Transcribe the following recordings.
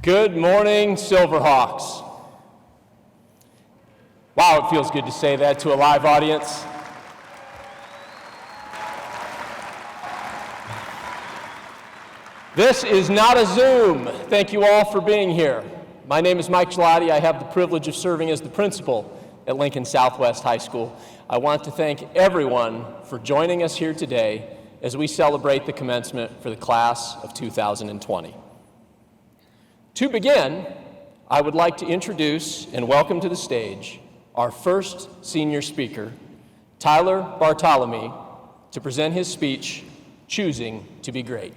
Good morning, Silverhawks. Wow, it feels good to say that to a live audience. This is not a Zoom. Thank you all for being here. My name is Mike Gelati. I have the privilege of serving as the principal at Lincoln Southwest High School. I want to thank everyone for joining us here today as we celebrate the commencement for the class of 2020. To begin, I would like to introduce and welcome to the stage our first senior speaker, Tyler Bartolome, to present his speech, Choosing to be Great.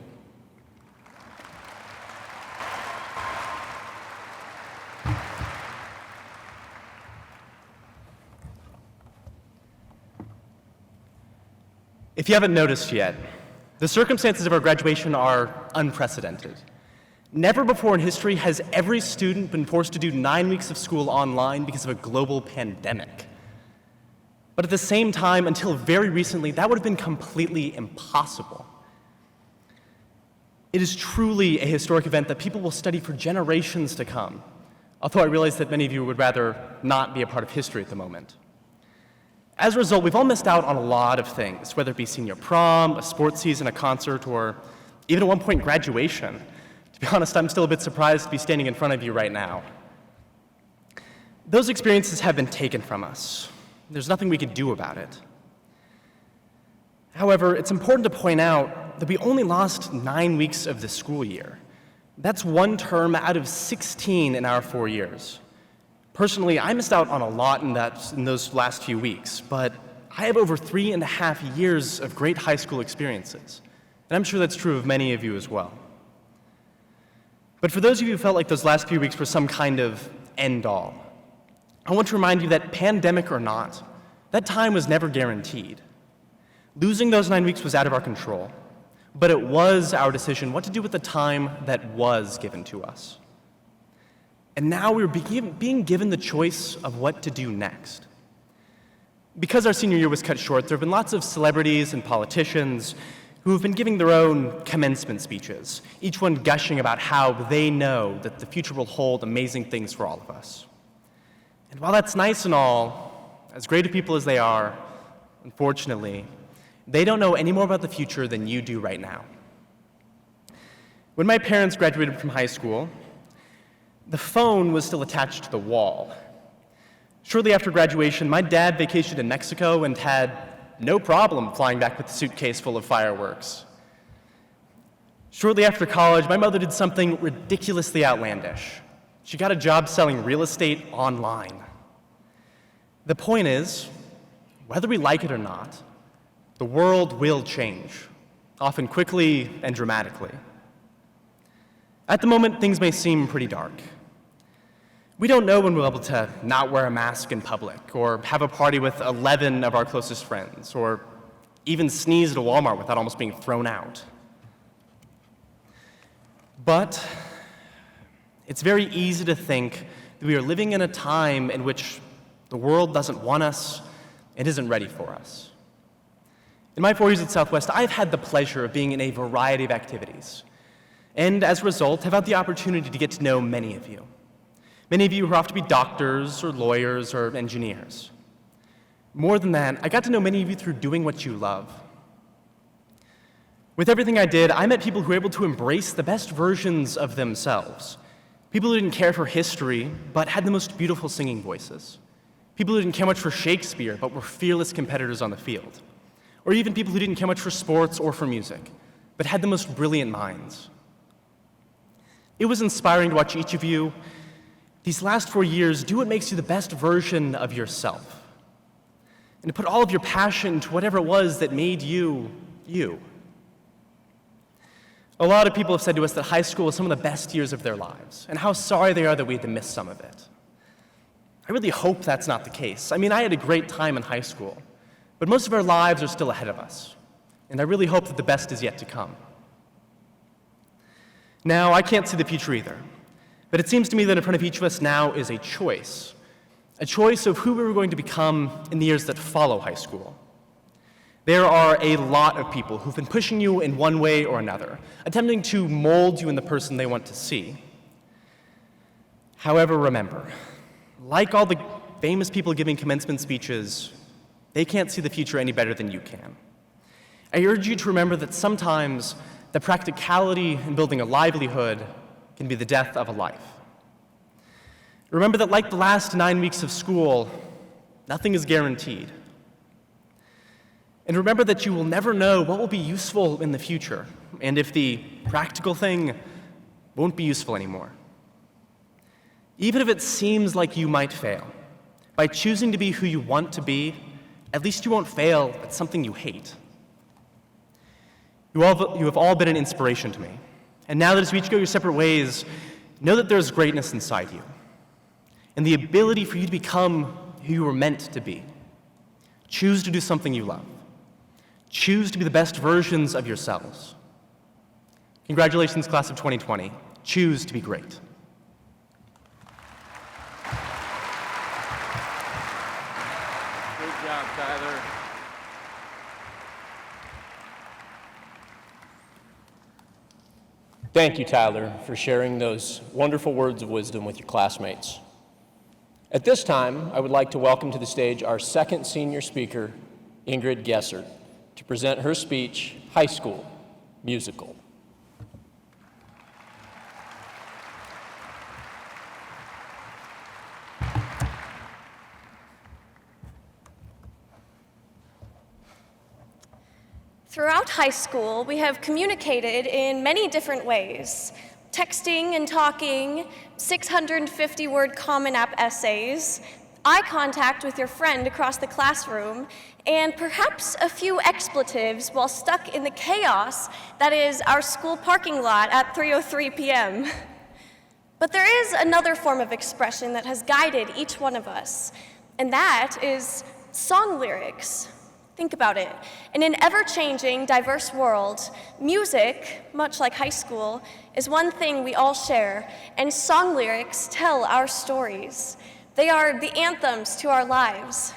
If you haven't noticed yet, the circumstances of our graduation are unprecedented. Never before in history has every student been forced to do 9 weeks of school online because of a global pandemic. But at the same time, until very recently, that would have been completely impossible. It is truly a historic event that people will study for generations to come, although I realize that many of you would rather not be a part of history at the moment. As a result, we've all missed out on a lot of things, whether it be senior prom, a sports season, a concert, or even at one point graduation. To be honest, I'm still a bit surprised to be standing in front of you right now. Those experiences have been taken from us. There's nothing we can do about it. However, it's important to point out that we only lost 9 weeks of the school year. That's one term out of 16 in our 4 years. Personally, I missed out on a lot in those last few weeks, but I have over 3.5 years of great high school experiences, and I'm sure that's true of many of you as well. But for those of you who felt like those last few weeks were some kind of end-all, I want to remind you that pandemic or not, that time was never guaranteed. Losing those 9 weeks was out of our control, but it was our decision what to do with the time that was given to us. And now we're being given the choice of what to do next. Because our senior year was cut short, there have been lots of celebrities and politicians who have been giving their own commencement speeches, each one gushing about how they know that the future will hold amazing things for all of us. And while that's nice and all, as great of people as they are, unfortunately, they don't know any more about the future than you do right now. When my parents graduated from high school, the phone was still attached to the wall. Shortly after graduation, my dad vacationed in Mexico and had no problem flying back with a suitcase full of fireworks. Shortly after college, my mother did something ridiculously outlandish. She got a job selling real estate online. The point is, whether we like it or not, the world will change, often quickly and dramatically. At the moment, things may seem pretty dark. We don't know when we'll be able to not wear a mask in public, or have a party with 11 of our closest friends, or even sneeze at a Walmart without almost being thrown out. But it's very easy to think that we are living in a time in which the world doesn't want us and isn't ready for us. In my 4 years at Southwest, I've had the pleasure of being in a variety of activities, and as a result, have had the opportunity to get to know many of you. Many of you who are off to be doctors or lawyers or engineers. More than that, I got to know many of you through doing what you love. With everything I did, I met people who were able to embrace the best versions of themselves. People who didn't care for history, but had the most beautiful singing voices. People who didn't care much for Shakespeare, but were fearless competitors on the field. Or even people who didn't care much for sports or for music, but had the most brilliant minds. It was inspiring to watch each of you these last 4 years do what makes you the best version of yourself, and to put all of your passion into whatever it was that made you, you. A lot of people have said to us that high school was some of the best years of their lives, and how sorry they are that we had to miss some of it. I really hope that's not the case. I mean, I had a great time in high school, but most of our lives are still ahead of us, and I really hope that the best is yet to come. Now, I can't see the future either. But it seems to me that in front of each of us now is a choice of who we were going to become in the years that follow high school. There are a lot of people who've been pushing you in one way or another, attempting to mold you in the person they want to see. However, remember, like all the famous people giving commencement speeches, they can't see the future any better than you can. I urge you to remember that sometimes the practicality in building a livelihood can be the death of a life. Remember that like the last 9 weeks of school, nothing is guaranteed. And remember that you will never know what will be useful in the future, and if the practical thing won't be useful anymore. Even if it seems like you might fail, by choosing to be who you want to be, at least you won't fail at something you hate. You have all been an inspiration to me. And now that as we each go your separate ways, know that there's greatness inside you and the ability for you to become who you were meant to be. Choose to do something you love. Choose to be the best versions of yourselves. Congratulations, class of 2020. Choose to be great. Good job, Tyler. Thank you, Tyler, for sharing those wonderful words of wisdom with your classmates. At this time, I would like to welcome to the stage our second senior speaker, Ingrid Gessert, to present her speech, High School Musical. Throughout high school, we have communicated in many different ways. Texting and talking, 650-word Common App essays, eye contact with your friend across the classroom, and perhaps a few expletives while stuck in the chaos that is our school parking lot at 3:03 p.m. But there is another form of expression that has guided each one of us, and that is song lyrics. Think about it. In an ever-changing, diverse world, music, much like high school, is one thing we all share, and song lyrics tell our stories. They are the anthems to our lives.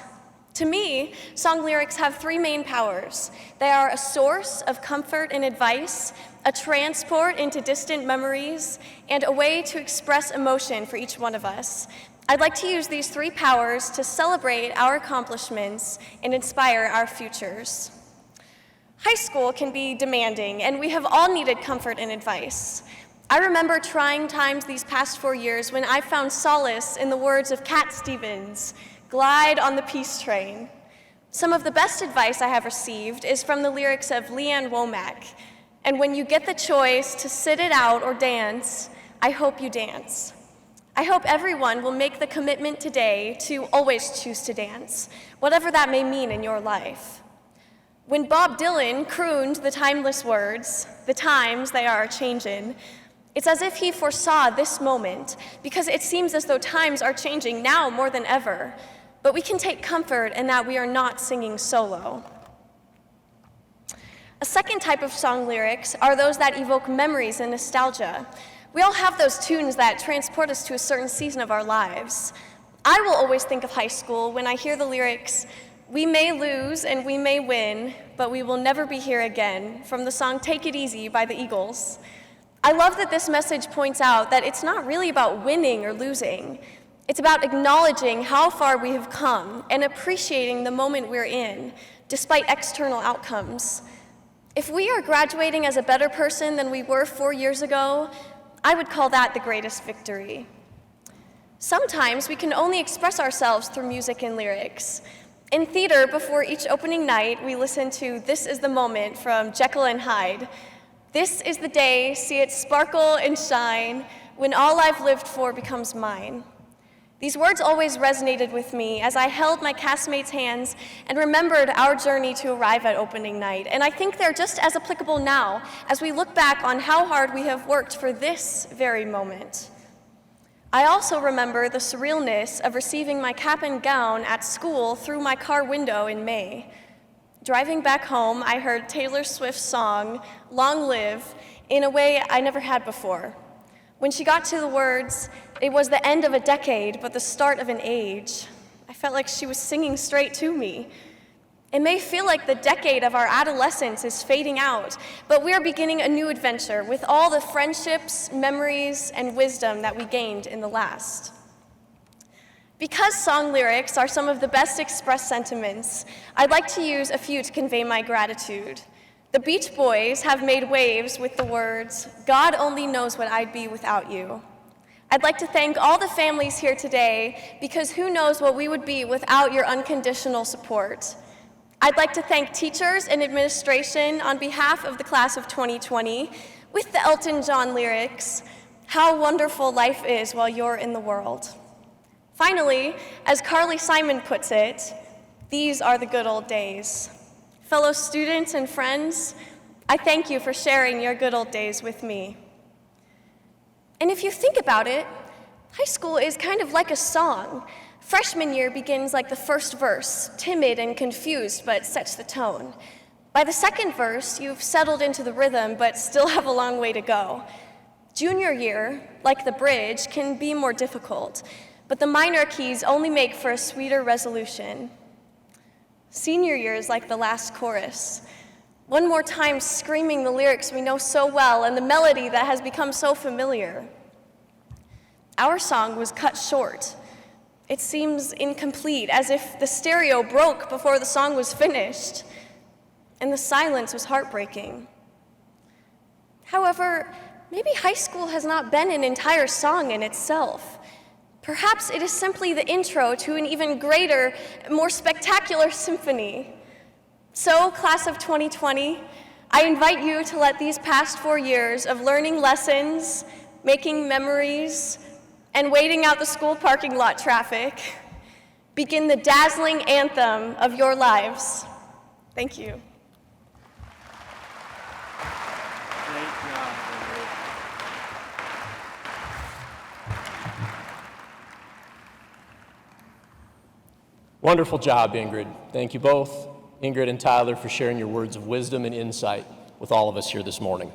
To me, song lyrics have three main powers. They are a source of comfort and advice, a transport into distant memories, and a way to express emotion for each one of us. I'd like to use these three powers to celebrate our accomplishments and inspire our futures. High school can be demanding, and we have all needed comfort and advice. I remember trying times these past 4 years when I found solace in the words of Cat Stevens, "Glide on the peace train." Some of the best advice I have received is from the lyrics of Leanne Womack, "And when you get the choice to sit it out or dance, I hope you dance." I hope everyone will make the commitment today to always choose to dance, whatever that may mean in your life. When Bob Dylan crooned the timeless words, "The times they are changin'," it's as if he foresaw this moment, because it seems as though times are changing now more than ever, but we can take comfort in that we are not singing solo. A second type of song lyrics are those that evoke memories and nostalgia. We all have those tunes that transport us to a certain season of our lives. I will always think of high school when I hear the lyrics, "We may lose and we may win, but we will never be here again," from the song "Take It Easy" by the Eagles. I love that this message points out that it's not really about winning or losing. It's about acknowledging how far we have come and appreciating the moment we're in, despite external outcomes. If we are graduating as a better person than we were 4 years ago, I would call that the greatest victory. Sometimes we can only express ourselves through music and lyrics. In theater, before each opening night, we listen to "This Is the Moment" from Jekyll and Hyde. "This is the day, see it sparkle and shine, when all I've lived for becomes mine." These words always resonated with me as I held my castmates' hands and remembered our journey to arrive at opening night. And I think they're just as applicable now as we look back on how hard we have worked for this very moment. I also remember the surrealness of receiving my cap and gown at school through my car window in May. Driving back home, I heard Taylor Swift's song, "Long Live," in a way I never had before. When she got to the words, "It was the end of a decade, but the start of an age," I felt like she was singing straight to me. It may feel like the decade of our adolescence is fading out, but we are beginning a new adventure with all the friendships, memories, and wisdom that we gained in the last. Because song lyrics are some of the best expressed sentiments, I'd like to use a few to convey my gratitude. The Beach Boys have made waves with the words, "God only knows what I'd be without you." I'd like to thank all the families here today, because who knows what we would be without your unconditional support. I'd like to thank teachers and administration on behalf of the class of 2020 with the Elton John lyrics, "How wonderful life is while you're in the world." Finally, as Carly Simon puts it, these are the good old days. Fellow students and friends, I thank you for sharing your good old days with me. And if you think about it, high school is kind of like a song. Freshman year begins like the first verse, timid and confused, but sets the tone. By the second verse, you've settled into the rhythm, but still have a long way to go. Junior year, like the bridge, can be more difficult, but the minor keys only make for a sweeter resolution. Senior year is like the last chorus. One more time screaming the lyrics we know so well and the melody that has become so familiar. Our song was cut short. It seems incomplete, as if the stereo broke before the song was finished, and the silence was heartbreaking. However, maybe high school has not been an entire song in itself. Perhaps it is simply the intro to an even greater, more spectacular symphony. So, class of 2020, I invite you to let these past 4 years of learning lessons, making memories, and waiting out the school parking lot traffic begin the dazzling anthem of your lives. Thank you. Great job, Ingrid. Wonderful job, Ingrid. Thank you both, Ingrid and Tyler, for sharing your words of wisdom and insight with all of us here this morning.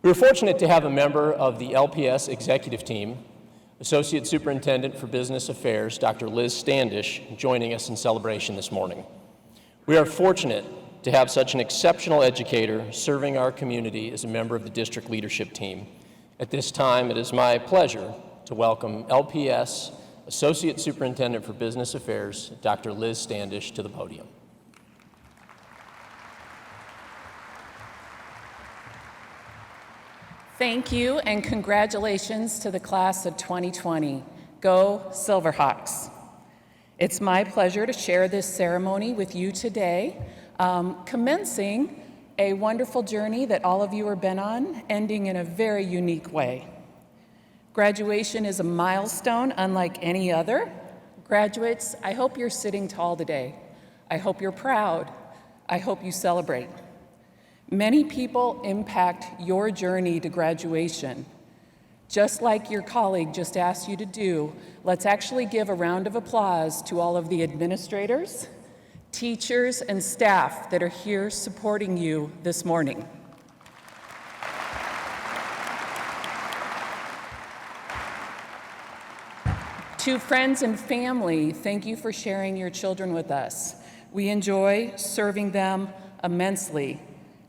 We were fortunate to have a member of the LPS executive team, Associate Superintendent for Business Affairs, Dr. Liz Standish, joining us in celebration this morning. We are fortunate to have such an exceptional educator serving our community as a member of the district leadership team. At this time, it is my pleasure to welcome LPS Associate Superintendent for Business Affairs, Dr. Liz Standish, to the podium. Thank you and congratulations to the class of 2020. Go Silverhawks. It's my pleasure to share this ceremony with you today, commencing a wonderful journey that all of you have been on, ending in a very unique way. Graduation is a milestone unlike any other. Graduates, I hope you're sitting tall today. I hope you're proud. I hope you celebrate. Many people impact your journey to graduation. Just like your colleague just asked you to do, let's actually give a round of applause to all of the administrators, teachers, and staff that are here supporting you this morning. To friends and family, thank you for sharing your children with us. We enjoy serving them immensely.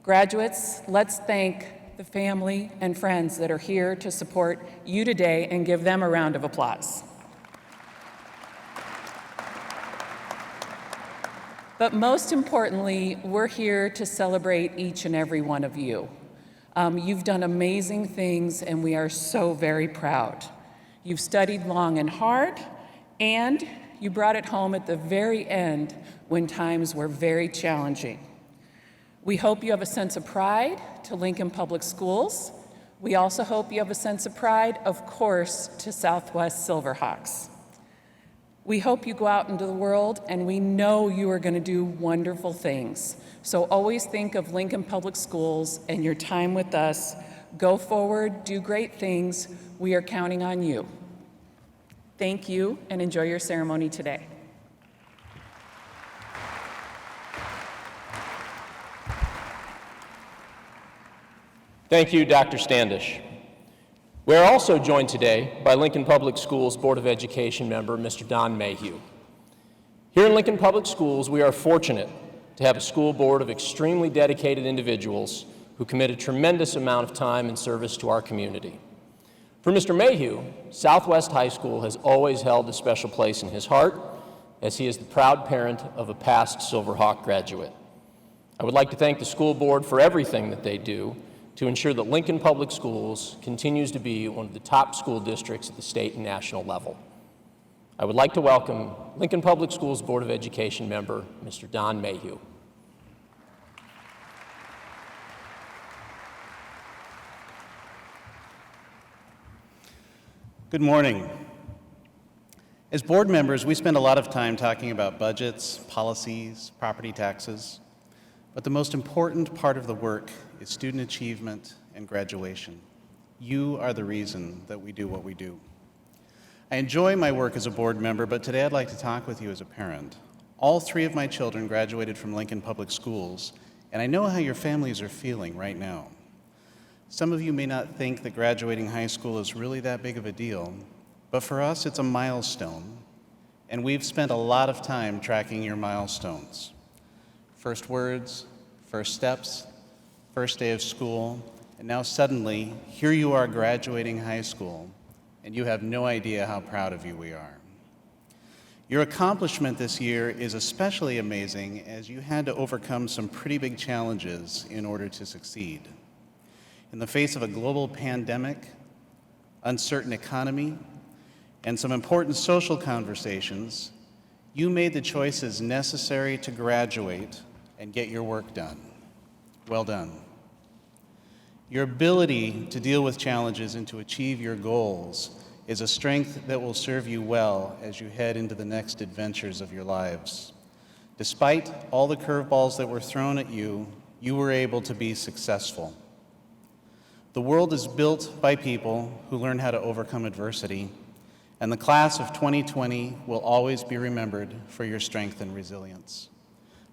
Graduates, let's thank the family and friends that are here to support you today and give them a round of applause. But most importantly, we're here to celebrate each and every one of you. You've done amazing things and we are so very proud. You've studied long and hard, and you brought it home at the very end when times were very challenging. We hope you have a sense of pride to Lincoln Public Schools. We also hope you have a sense of pride, of course, to Southwest Silverhawks. We hope you go out into the world, and we know you are going to do wonderful things. So always think of Lincoln Public Schools and your time with us. Go forward, do great things. We are counting on you. Thank you, and enjoy your ceremony today. Thank you, Dr. Standish. We are also joined today by Lincoln Public Schools Board of Education member, Mr. Don Mayhew. Here in Lincoln Public Schools, we are fortunate to have a school board of extremely dedicated individuals who commit a tremendous amount of time and service to our community. For Mr. Mayhew, Southwest High School has always held a special place in his heart, as he is the proud parent of a past Silverhawk graduate. I would like to thank the school board for everything that they do to ensure that Lincoln Public Schools continues to be one of the top school districts at the state and national level. I would like to welcome Lincoln Public Schools Board of Education member, Mr. Don Mayhew. Good morning. As board members, we spend a lot of time talking about budgets, policies, property taxes, but the most important part of the work is student achievement and graduation. You are the reason that we do what we do. I enjoy my work as a board member, but today I'd like to talk with you as a parent. All 3 of my children graduated from Lincoln Public Schools, and I know how your families are feeling right now. Some of you may not think that graduating high school is really that big of a deal, but for us it's a milestone, and we've spent a lot of time tracking your milestones. First words, first steps, first day of school, and now suddenly, here you are graduating high school, and you have no idea how proud of you we are. Your accomplishment this year is especially amazing as you had to overcome some pretty big challenges in order to succeed. In the face of a global pandemic, uncertain economy, and some important social conversations, you made the choices necessary to graduate and get your work done. Well done. Your ability to deal with challenges and to achieve your goals is a strength that will serve you well as you head into the next adventures of your lives. Despite all the curveballs that were thrown at you, you were able to be successful. The world is built by people who learn how to overcome adversity, and the class of 2020 will always be remembered for your strength and resilience.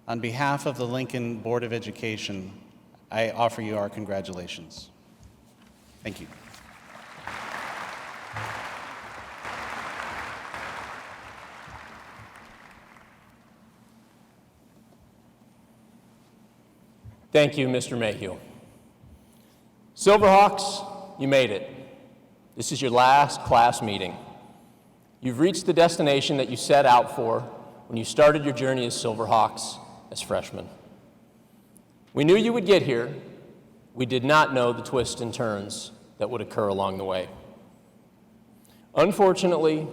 On behalf of the Lincoln Board of Education, I offer you our congratulations. Thank you. Thank you, Mr. Mayhew. Silverhawks, you made it. This is your last class meeting. You've reached the destination that you set out for when you started your journey as Silverhawks as freshmen. We knew you would get here. We did not know the twists and turns that would occur along the way. Unfortunately,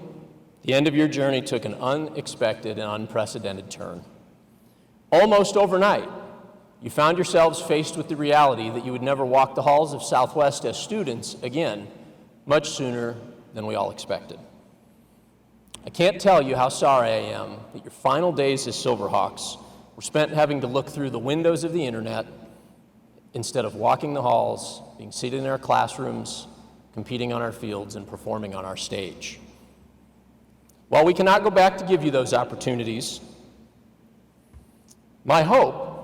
the end of your journey took an unexpected and unprecedented turn. Almost overnight, you found yourselves faced with the reality that you would never walk the halls of Southwest as students again, much sooner than we all expected. I can't tell you how sorry I am that your final days as Silverhawks were spent having to look through the windows of the internet instead of walking the halls, being seated in our classrooms, competing on our fields, and performing on our stage. While we cannot go back to give you those opportunities, my hope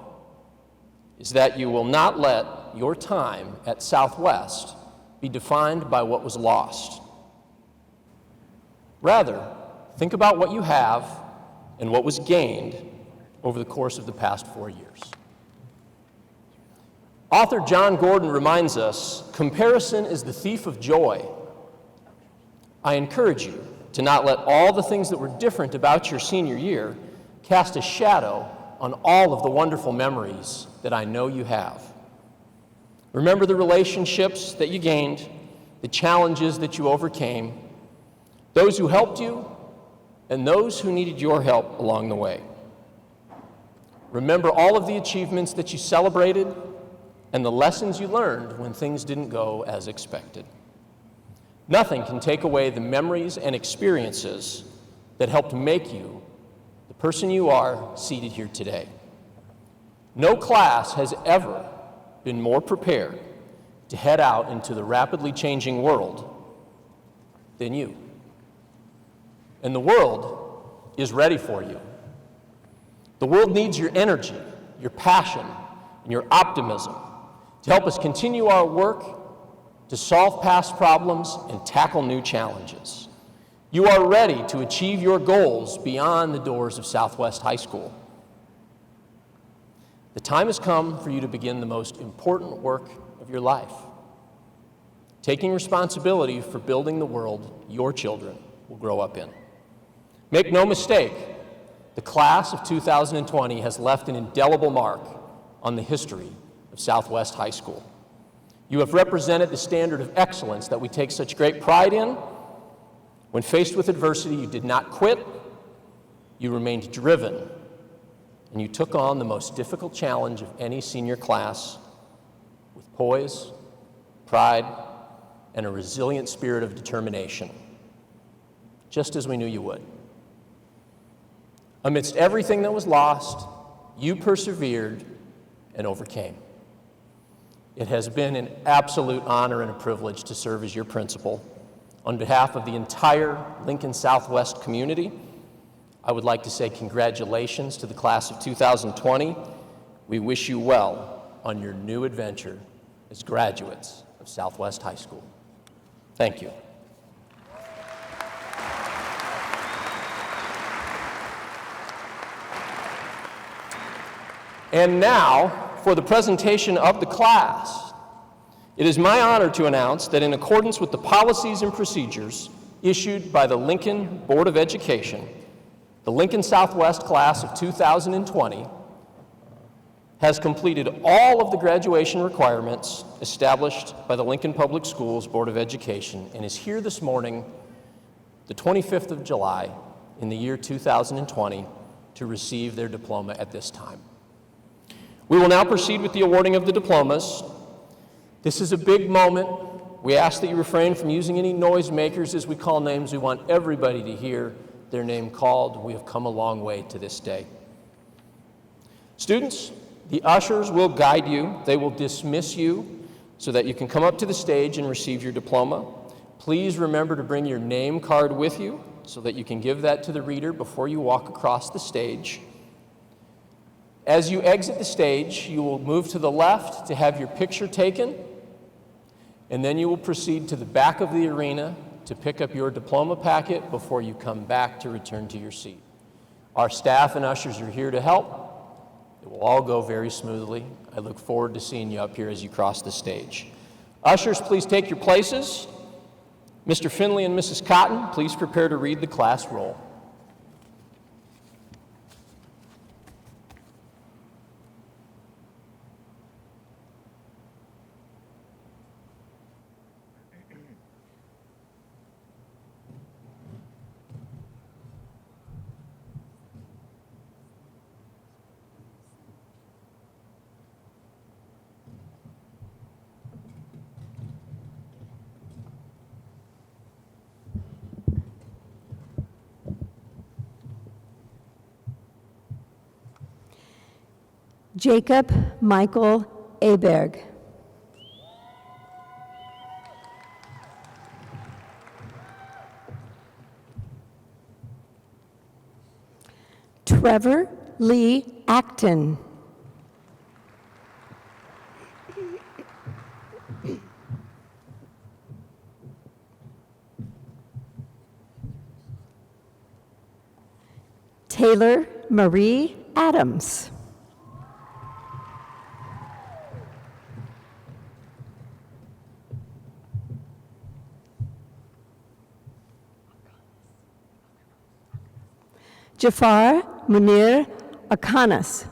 is that you will not let your time at Southwest be defined by what was lost. Rather, think about what you have and what was gained over the course of the past 4 years. Author John Gordon reminds us, comparison is the thief of joy. I encourage you to not let all the things that were different about your senior year cast a shadow on all of the wonderful memories that I know you have. Remember the relationships that you gained, the challenges that you overcame, those who helped you, and those who needed your help along the way. Remember all of the achievements that you celebrated and the lessons you learned when things didn't go as expected. Nothing can take away the memories and experiences that helped make you the person you are seated here today. No class has ever been more prepared to head out into the rapidly changing world than you. And the world is ready for you. The world needs your energy, your passion, and your optimism to help us continue our work to solve past problems and tackle new challenges. You are ready to achieve your goals beyond the doors of Southwest High School. The time has come for you to begin the most important work of your life, taking responsibility for building the world your children will grow up in. Make no mistake, the class of 2020 has left an indelible mark on the history of Southwest High School. You have represented the standard of excellence that we take such great pride in. When faced with adversity, you did not quit, you remained driven, and you took on the most difficult challenge of any senior class with poise, pride, and a resilient spirit of determination, just as we knew you would. Amidst everything that was lost, you persevered and overcame. It has been an absolute honor and a privilege to serve as your principal. On behalf of the entire Lincoln Southwest community, I would like to say congratulations to the class of 2020. We wish you well on your new adventure as graduates of Southwest High School. Thank you. And now, for the presentation of the class, it is my honor to announce that in accordance with the policies and procedures issued by the Lincoln Board of Education, the Lincoln Southwest class of 2020 has completed all of the graduation requirements established by the Lincoln Public Schools Board of Education and is here this morning, the 25th of July, in the year 2020, to receive their diploma at this time. We will now proceed with the awarding of the diplomas. This is a big moment. We ask that you refrain from using any noisemakers as we call names. We want everybody to hear their name called. We have come a long way to this day. Students, the ushers will guide you. They will dismiss you so that you can come up to the stage and receive your diploma. Please remember to bring your name card with you so that you can give that to the reader before you walk across the stage. As you exit the stage, you will move to the left to have your picture taken, and then you will proceed to the back of the arena to pick up your diploma packet before you come back to return to your seat. Our staff and ushers are here to help. It will all go very smoothly. I look forward to seeing you up here as you cross the stage. Ushers, please take your places. Mr. Finley and Mrs. Cotton, please prepare to read the class roll. Jacob Michael Aberg. Trevor Lee Acton. Taylor Marie Adams. Jafar Munir Akanas.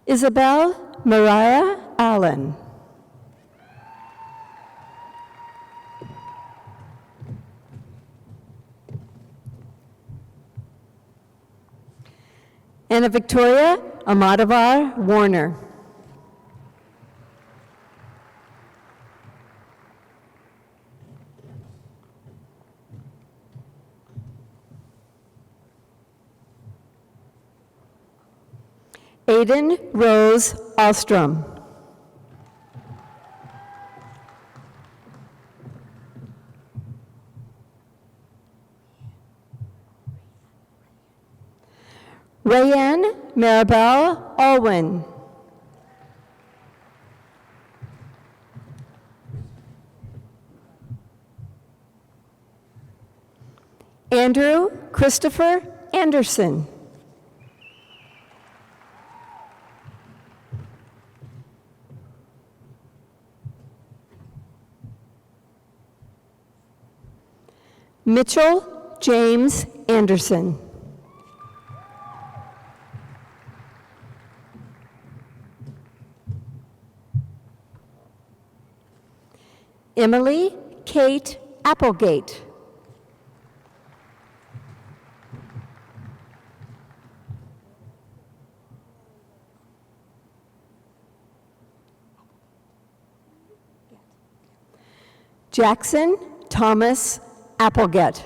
Isabel Mariah Allen. Anna Victoria Amadavar Warner. Aiden Rose Alstrom. Rayanne Maribel Alwyn. Andrew Christopher Anderson. Mitchell James Anderson. Emily Kate Applegate. Jackson Thomas Applegate.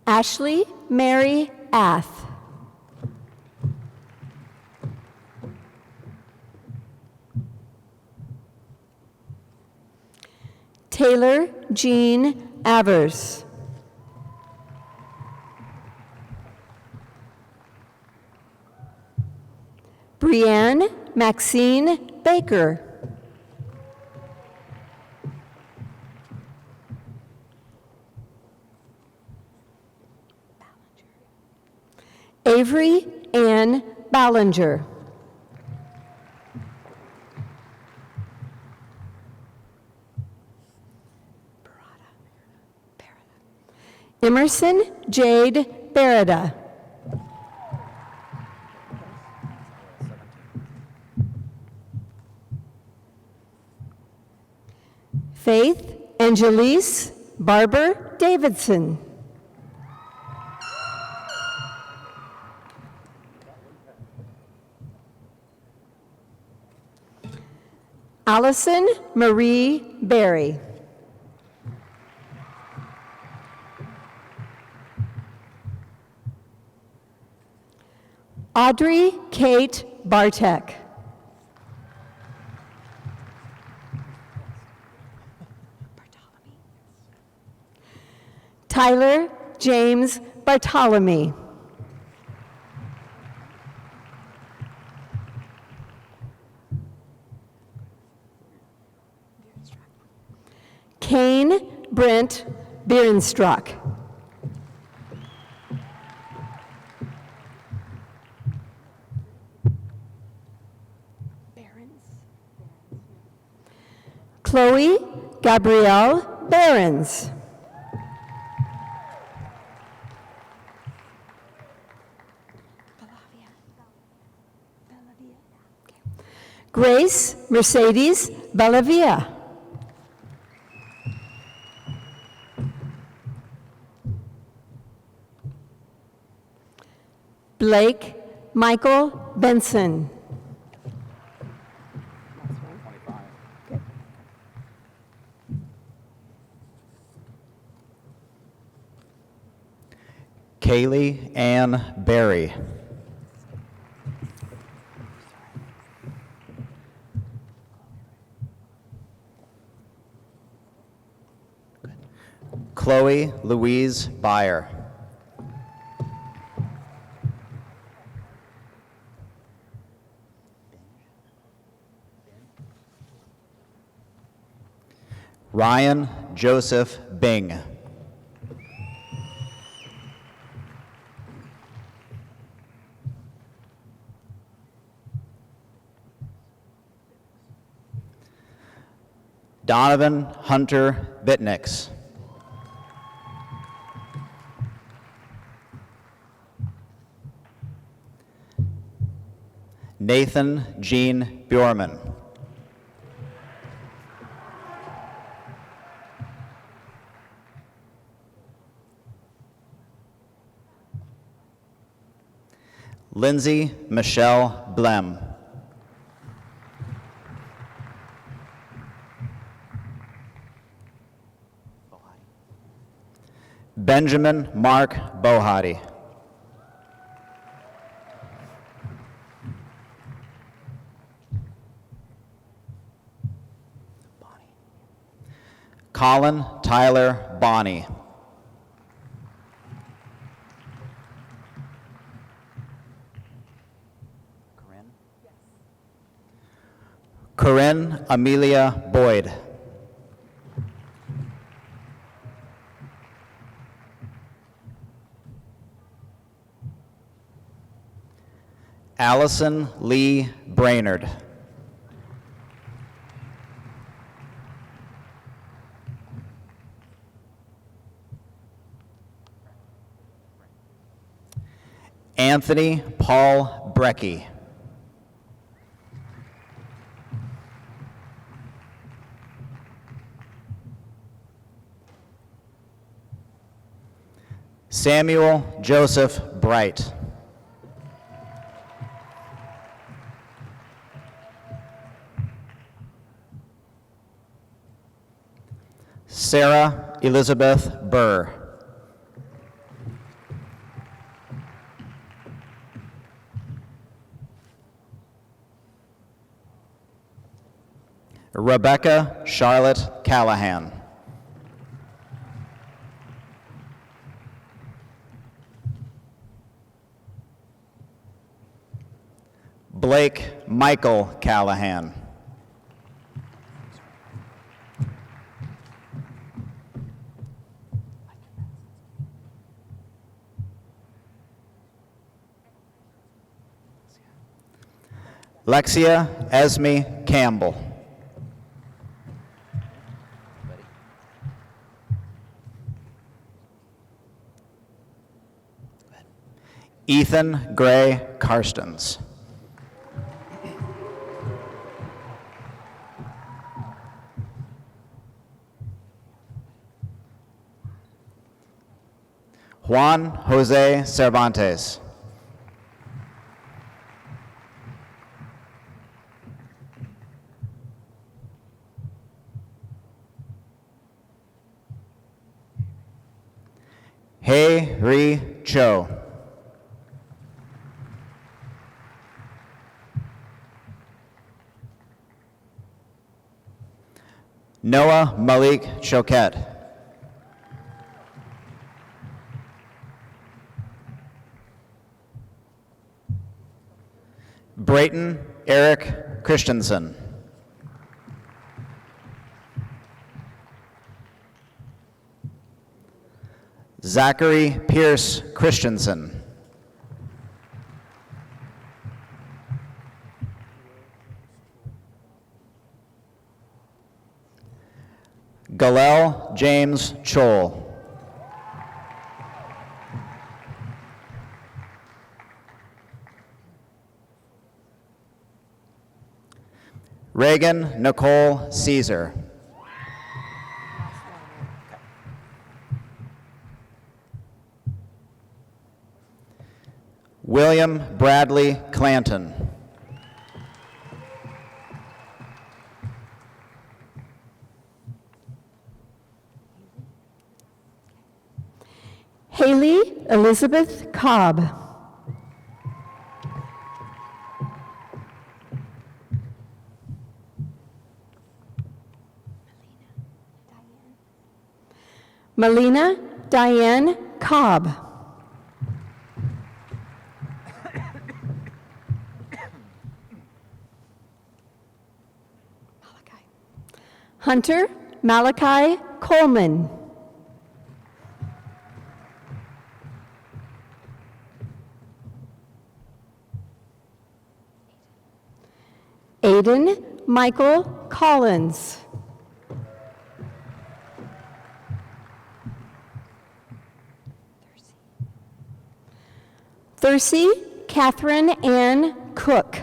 Ashley Mary Ath. Taylor Jean Avers. Brianne Maxine Baker. Avery Ann Ballinger. Emerson Jade Berida. Faith Angelise Barber Davidson. Allison Marie Berry. Audrey Kate Bartek. Tyler James Bartolome. Kane Brent Bierenstruck. Chloe Gabrielle Behrens. Grace Mercedes Bellavia. Blake Michael Benson. Kaylee Ann Berry. Chloe Louise Byer. Ryan Joseph Bing. Donovan Hunter Bitnix. Nathan Jean Bjorman. Lindsay Michelle Blem. Benjamin Mark Bohati. Colin Tyler Bonney. Corinne Amelia Boyd. Allison Lee Brainerd. Anthony Paul Brecky. Samuel Joseph Bright. Sarah Elizabeth Burr. Rebecca Charlotte Callahan. Blake Michael Callahan. Lexia Esme Campbell. Ethan Gray Karstens. Juan Jose Cervantes. Hei Ri Cho. Noah Malik Choquette. Brayton Eric Christensen. Zachary Pierce Christensen. Galel James Chol. Reagan Nicole Caesar. William Bradley Clanton. Haley Elizabeth Cobb. Melina Diane Cobb. Hunter Malachi Coleman. Aiden Michael Collins. Thursey Catherine Ann Cook.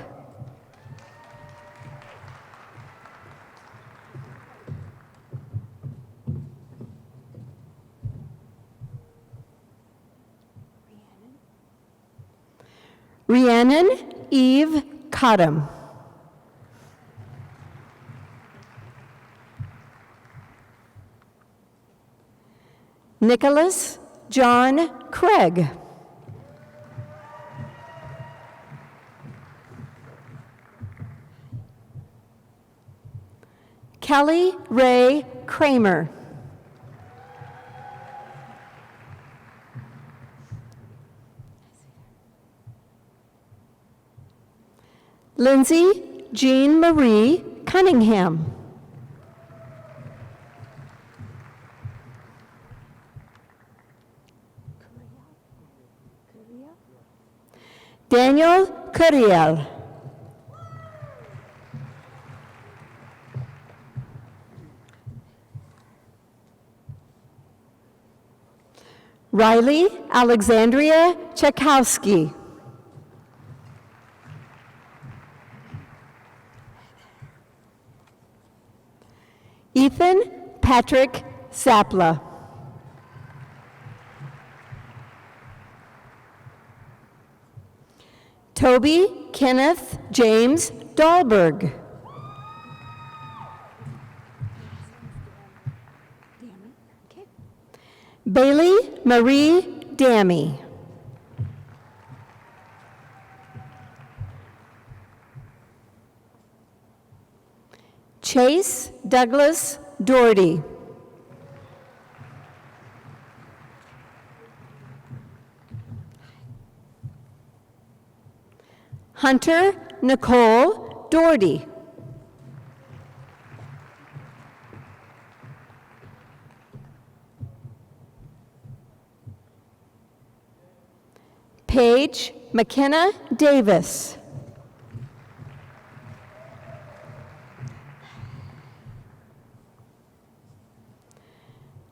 Rhiannon Eve Cottam. Nicholas John Craig. Kelly Ray Kramer. Lindsay Jean Marie Cunningham. Daniel Curiel. Riley Alexandria Czakowski. Ethan Patrick Sapla. Toby Kenneth James Dahlberg. Bailey Marie Dammy. Chase Douglas Doherty. Hunter Nicole Doherty. Paige McKenna Davis.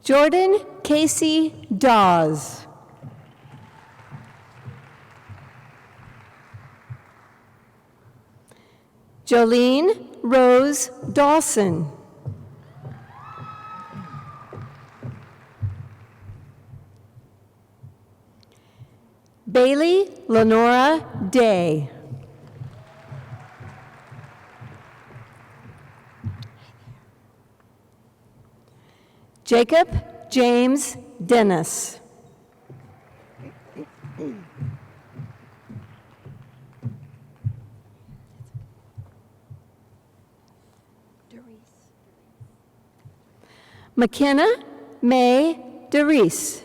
Jordan Casey Dawes. Jolene Rose Dawson. Bailey Lenora Day. Jacob James Dennis. McKenna May DeReese.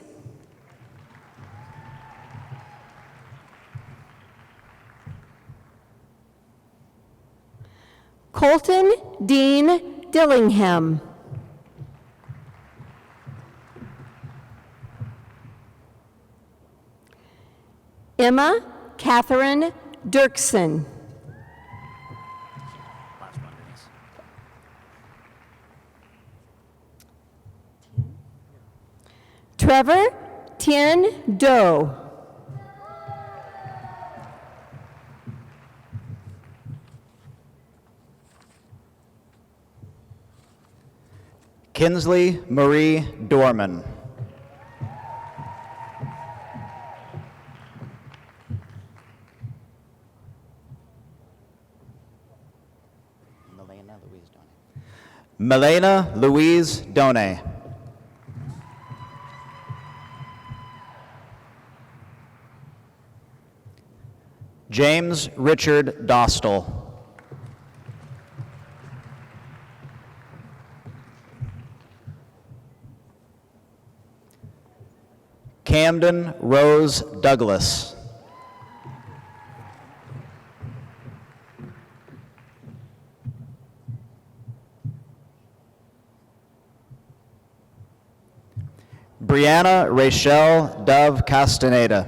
Colton Dean Dillingham. Emma Catherine Dirksen. Trevor Tien Doe. Kinsley Marie Dorman. Milena Louise Done. James Richard Dostal. Camden Rose Douglas. Brianna Rachel Dove Castaneda.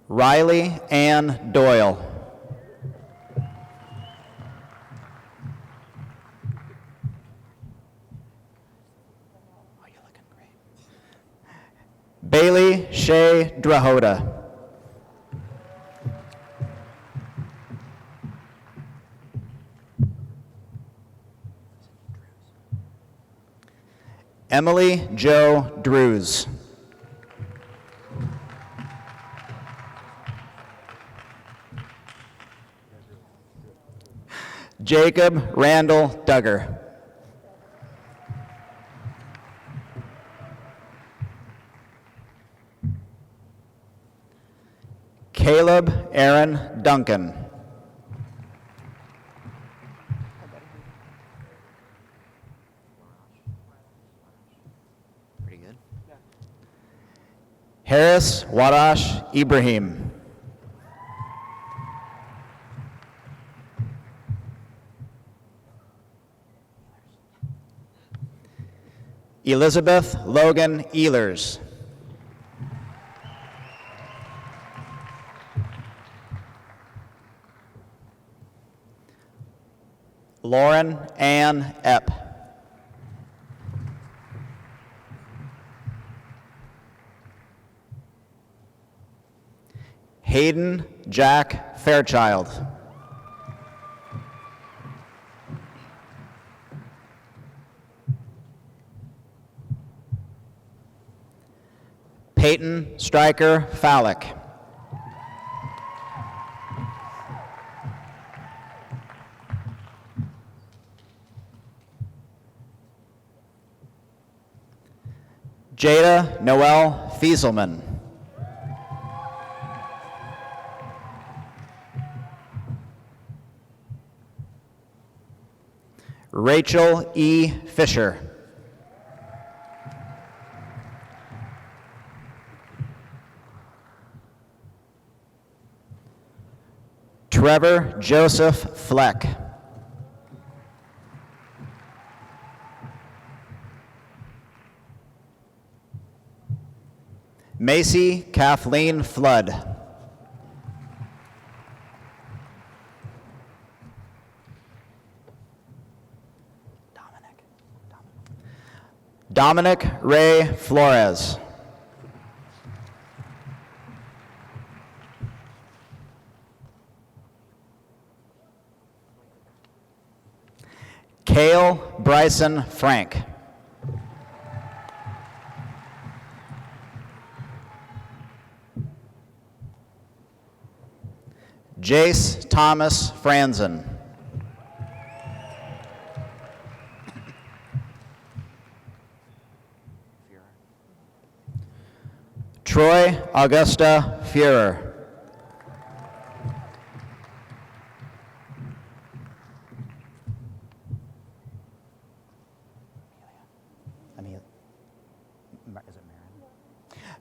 Riley Ann Doyle. Oh, you're looking great. Bailey Shea Drahota. Emily Jo Drews. Jacob Randall Duggar. Caleb Aaron Duncan. Pretty good. Harris Wadash Ibrahim. Elizabeth Logan Ehlers. Lauren Ann Epp. Hayden Jack Fairchild. Peyton Stryker Fallick. Jada Noel Fieselman. Rachel E. Fisher. Trevor Joseph Fleck. Macy Kathleen Flood. Dominic Ray Flores. Cale Bryson Frank. Jace Thomas Franzen. Troy Augusta Fuhrer.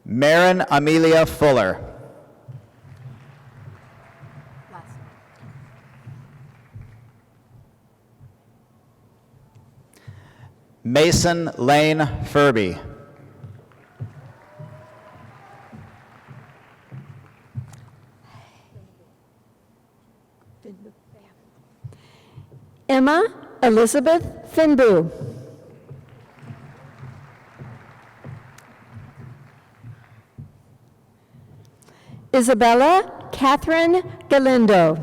Marin Amelia Fuller. Mason Lane Furby. Emma Elizabeth Finbu. Isabella Catherine Galindo.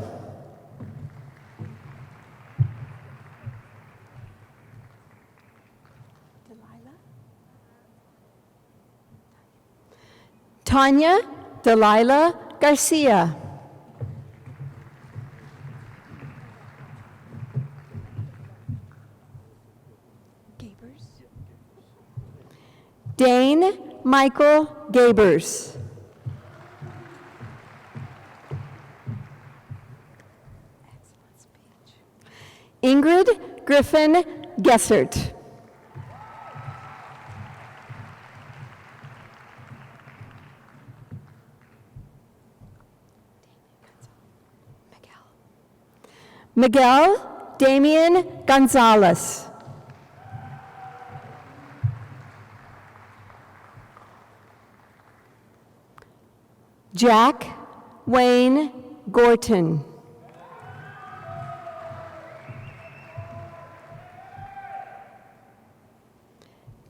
Tanya Delilah Garcia. Dane Michael Gabers. Ingrid Griffin Gessert. Miguel Damian Gonzalez. Jack Wayne Gorton.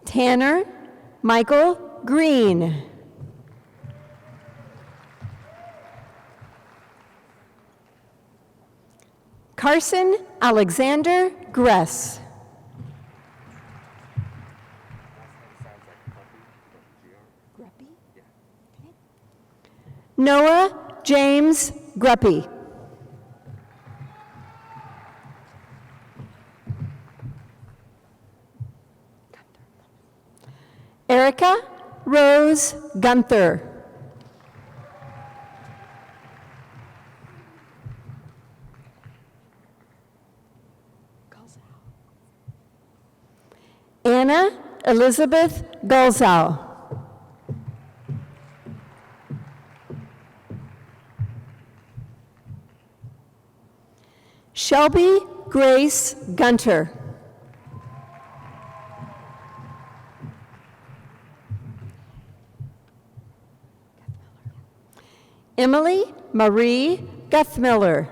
Tanner Michael Green. Carson Alexander Gress. Noah James Gruppy. Erica Rose Gunther. Anna Elizabeth Gulzow. Shelby Grace Gunter. Emily Marie Guthmiller.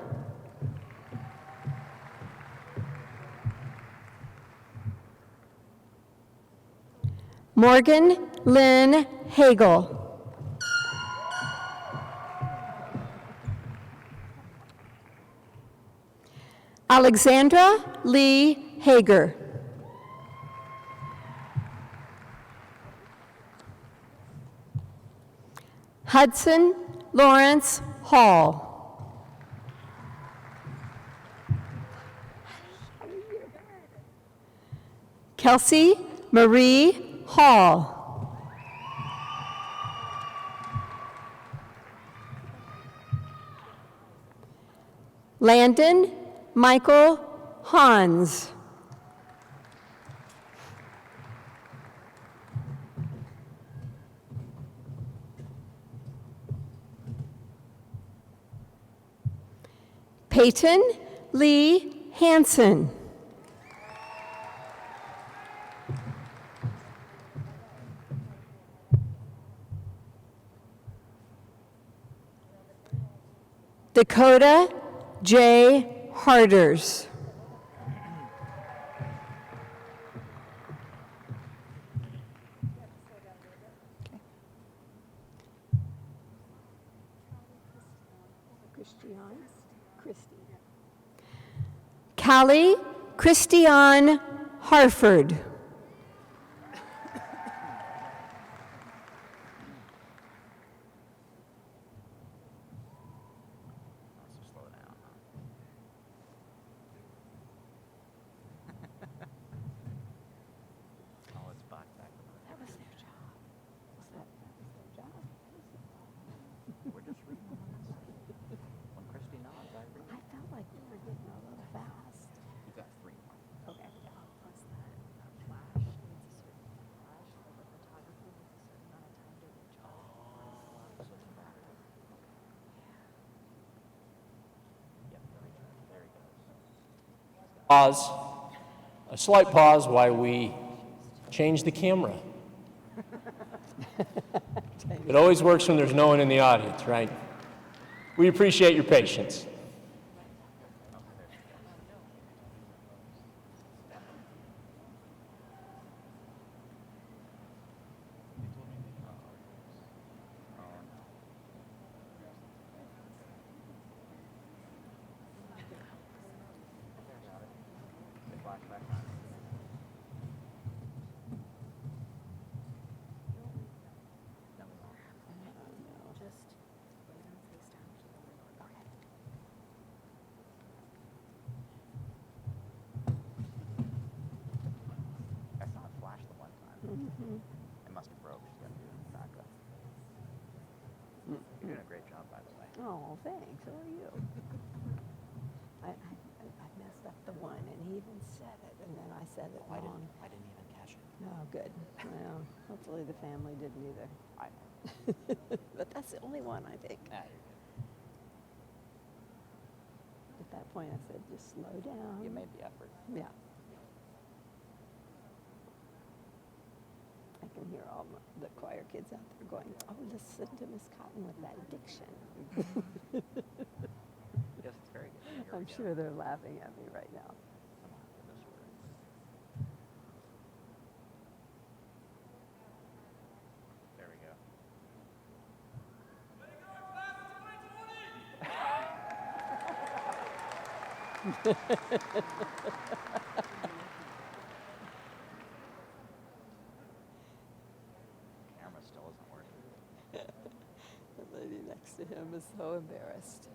Morgan Lynn Hagel. Alexandra Lee Hager. Hudson Lawrence Hall. Kelsey Marie Hall. Landon Michael Hans. Peyton Lee Hansen. Dakota J. Harders. Callie Christian Harford. Pause. A slight pause while we change the camera. It always works when there's no one in the audience, right? We appreciate your patience. It must have broke. She's got to do it back up. You're doing a great job, by the way. Oh, thanks. How are you? I messed up the one, and he even said it, and then I said it wrong. I didn't even catch it. No, good. Well, hopefully the family didn't either. But that's the only one, I think. Ah, you're good. At that point, I said, just slow down. You made the effort. Yeah. I can hear all the choir kids out there going, oh, listen to Miss Cotton with that diction. Yes, it's very good. Here I'm we go. sure they're laughing at me right now. Come on, give us words. There we go. Camera still isn't working. The lady next to him is so embarrassed.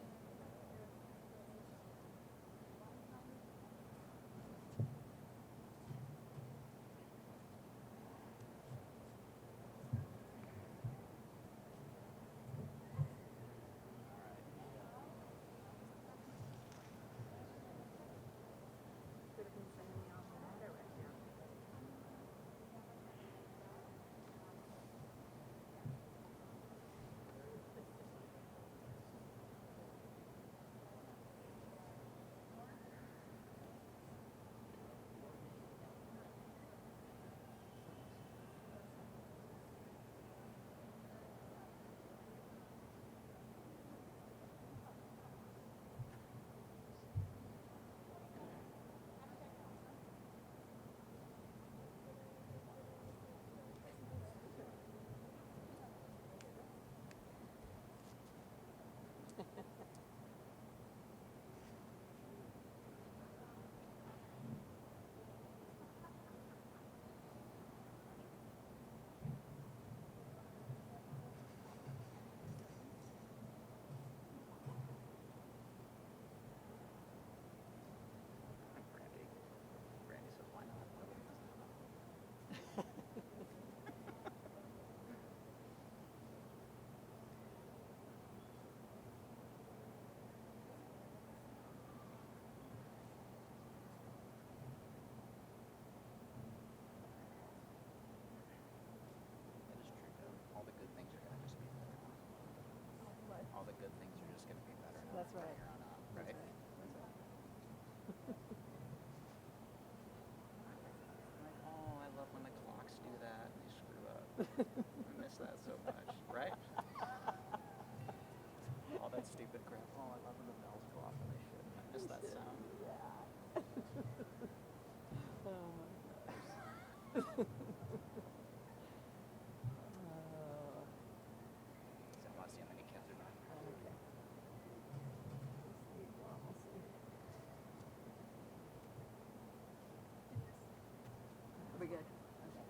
That's right. Here on out, That's right? right. That's right. Like, oh, I love when the clocks do that and they screw up. I miss that so much, right? All that stupid crap. Oh, I love when the bells go off when they should. I miss that sound. Oh my gosh. So I want to see how many kids are done. Okay. We'll see. Are we good? Okay.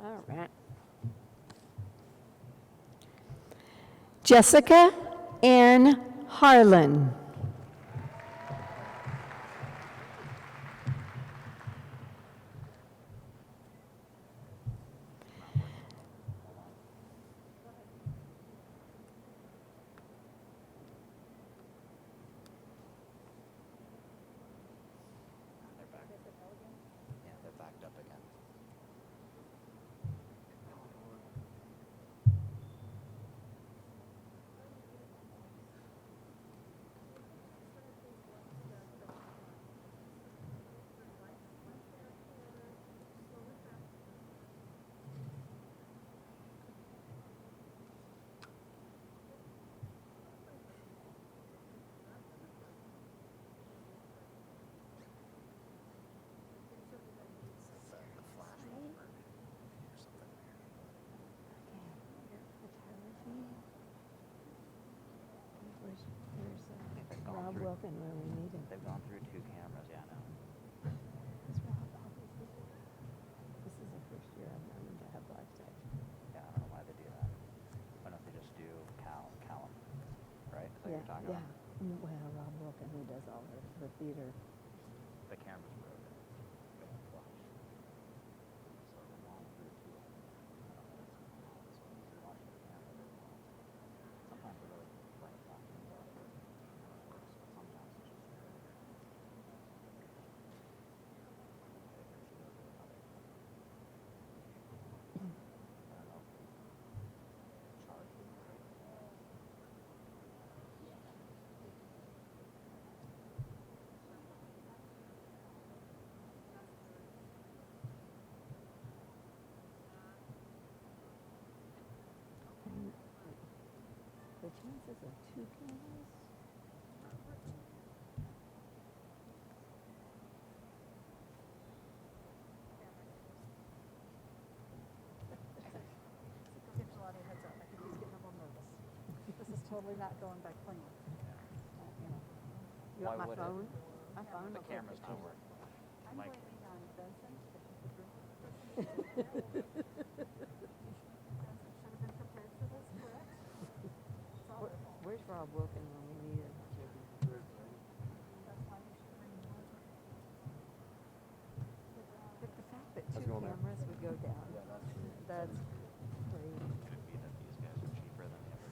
All right. Jessica Ann Harlan. They're back. Yeah, they're backed up again. Where's Rob Wilkin when we need him? They've gone through 2 cameras, yeah, I know. Where's Rob? This is the first year I've known him to have live tech. Yeah, I don't know why they do that. Why don't they just do Callum, right? Is that what you're talking Yeah. about? Well, Rob Wilkin, who does all the theater. The camera's broken. They won't flash. So they've gone through 2 of them. I don't know what's going on. So if you watch the camera, they won't. Sometimes they're really bright flashing. Sometimes it's just The chances of 2 cameras? Give Jelani a heads up. I think he's getting a little nervous. This is totally not going by plan. You want Why my would it? phone? My phone The will take camera's not pictures. working. I'm Mike. waiting on Benson, the group. Should have been prepared for this, correct? It's all their fault. Where's Rob Wilkin when we need him? That's why you should bring more. But the fact that 2 cameras would go down, that's crazy. Could be that these guys are cheaper than the other.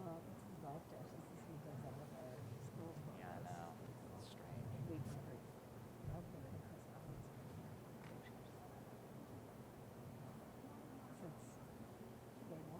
Well, this is live tech. This is who does all of our school programs. Yeah, I know. It's strange. We never, Rob Wilkin has always been pictures. Since day one.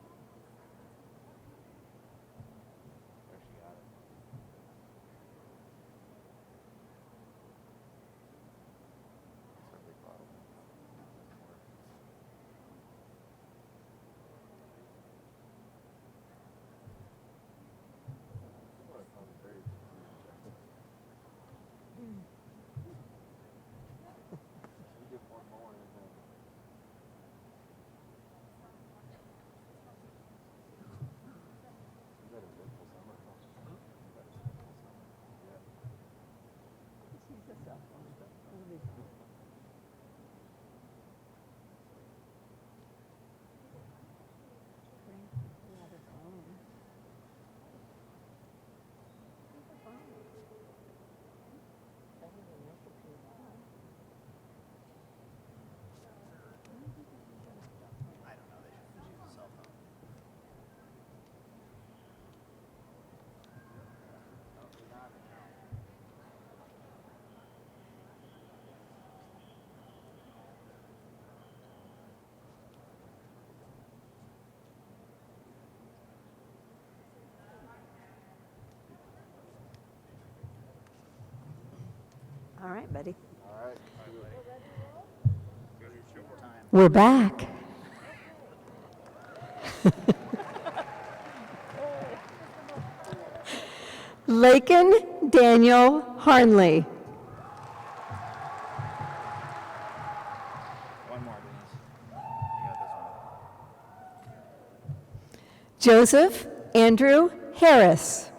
All right, buddy. All right. We're back. Lakin Daniel Harnley. One more, Denise. You got this one. Joseph Andrew Harris.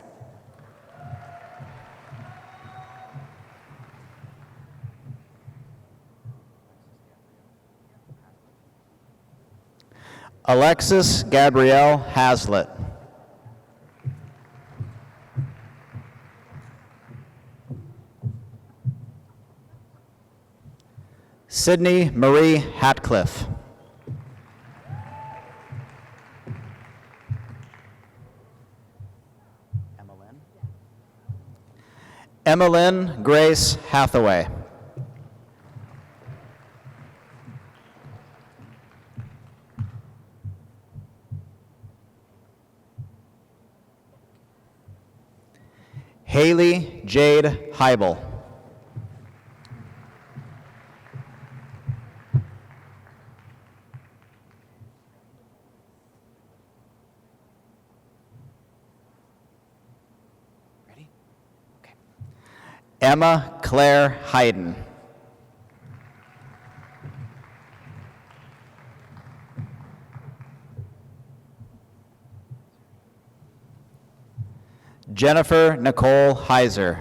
Alexis Gabrielle Hazlitt. Sydney Marie Hatcliffe. Emmalyn Grace Hathaway. Haley Jade Heibel. Ready? Okay. Emma Claire Hayden. Jennifer Nicole Heiser.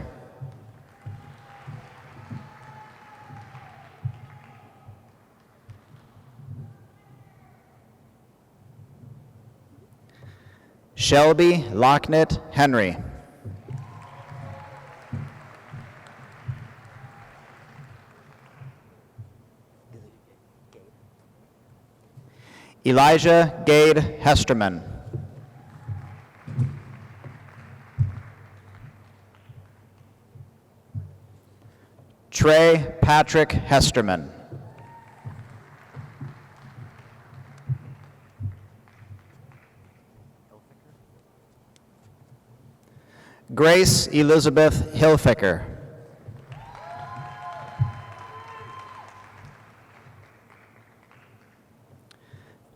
Shelby Locknett Henry. Elijah Gade Hesterman. Trey Patrick Hesterman. Grace Elizabeth Hilfiker.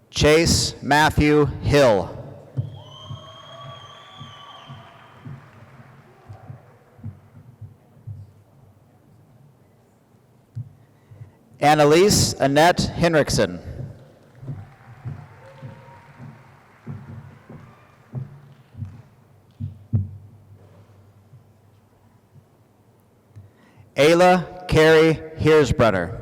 Chase Matthew Hill. Annalise Annette Henriksen. Ayla Carey Heersbrunner.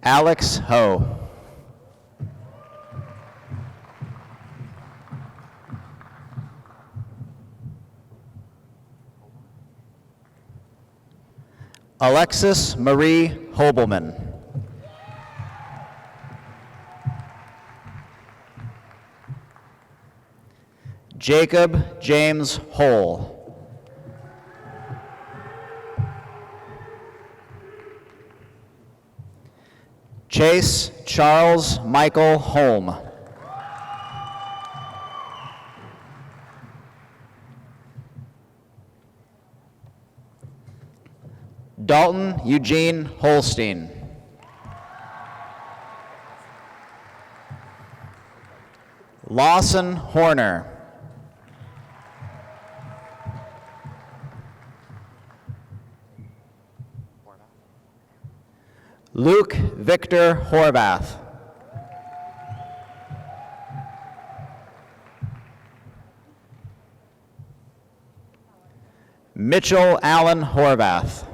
Alex Ho. Alexis Marie Hobelman. Jacob James Hole. Chase Charles Michael Holm. Dalton Eugene Holstein. Lawson Horner. Luke Victor Horvath. Mitchell Allen Horvath.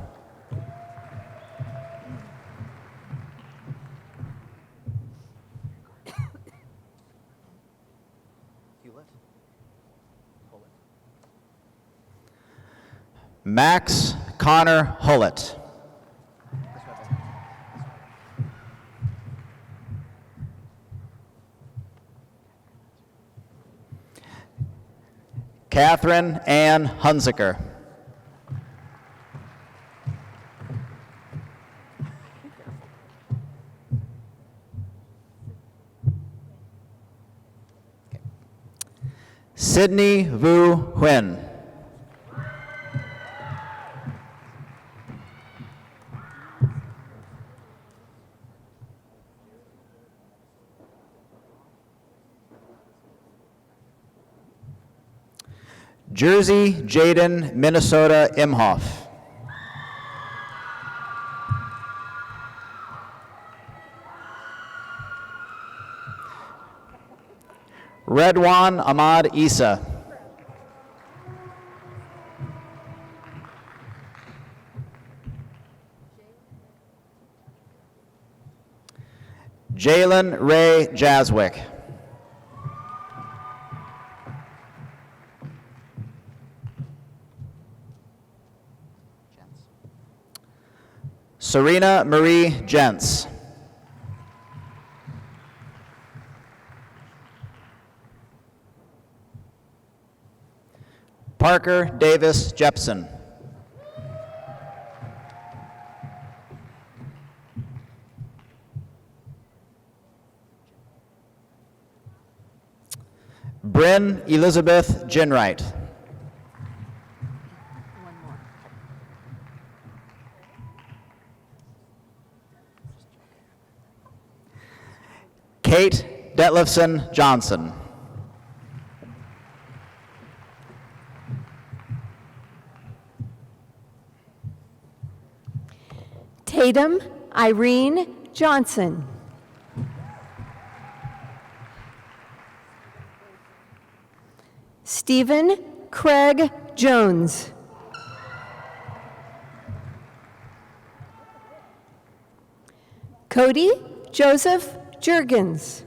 Max Connor Hullett. Catherine Ann Hunziker. Sydney Vu Huynh. Jersey Jaden Minnesota Imhoff. Redwan Ahmad Isa. Jalen Ray Jaswick. Serena Marie Jentz. Parker Davis Jepson. Bryn Elizabeth Ginwright. Kate Detlefson Johnson. Tatum Irene Johnson. Stephen Craig Jones. Cody Joseph Jurgens.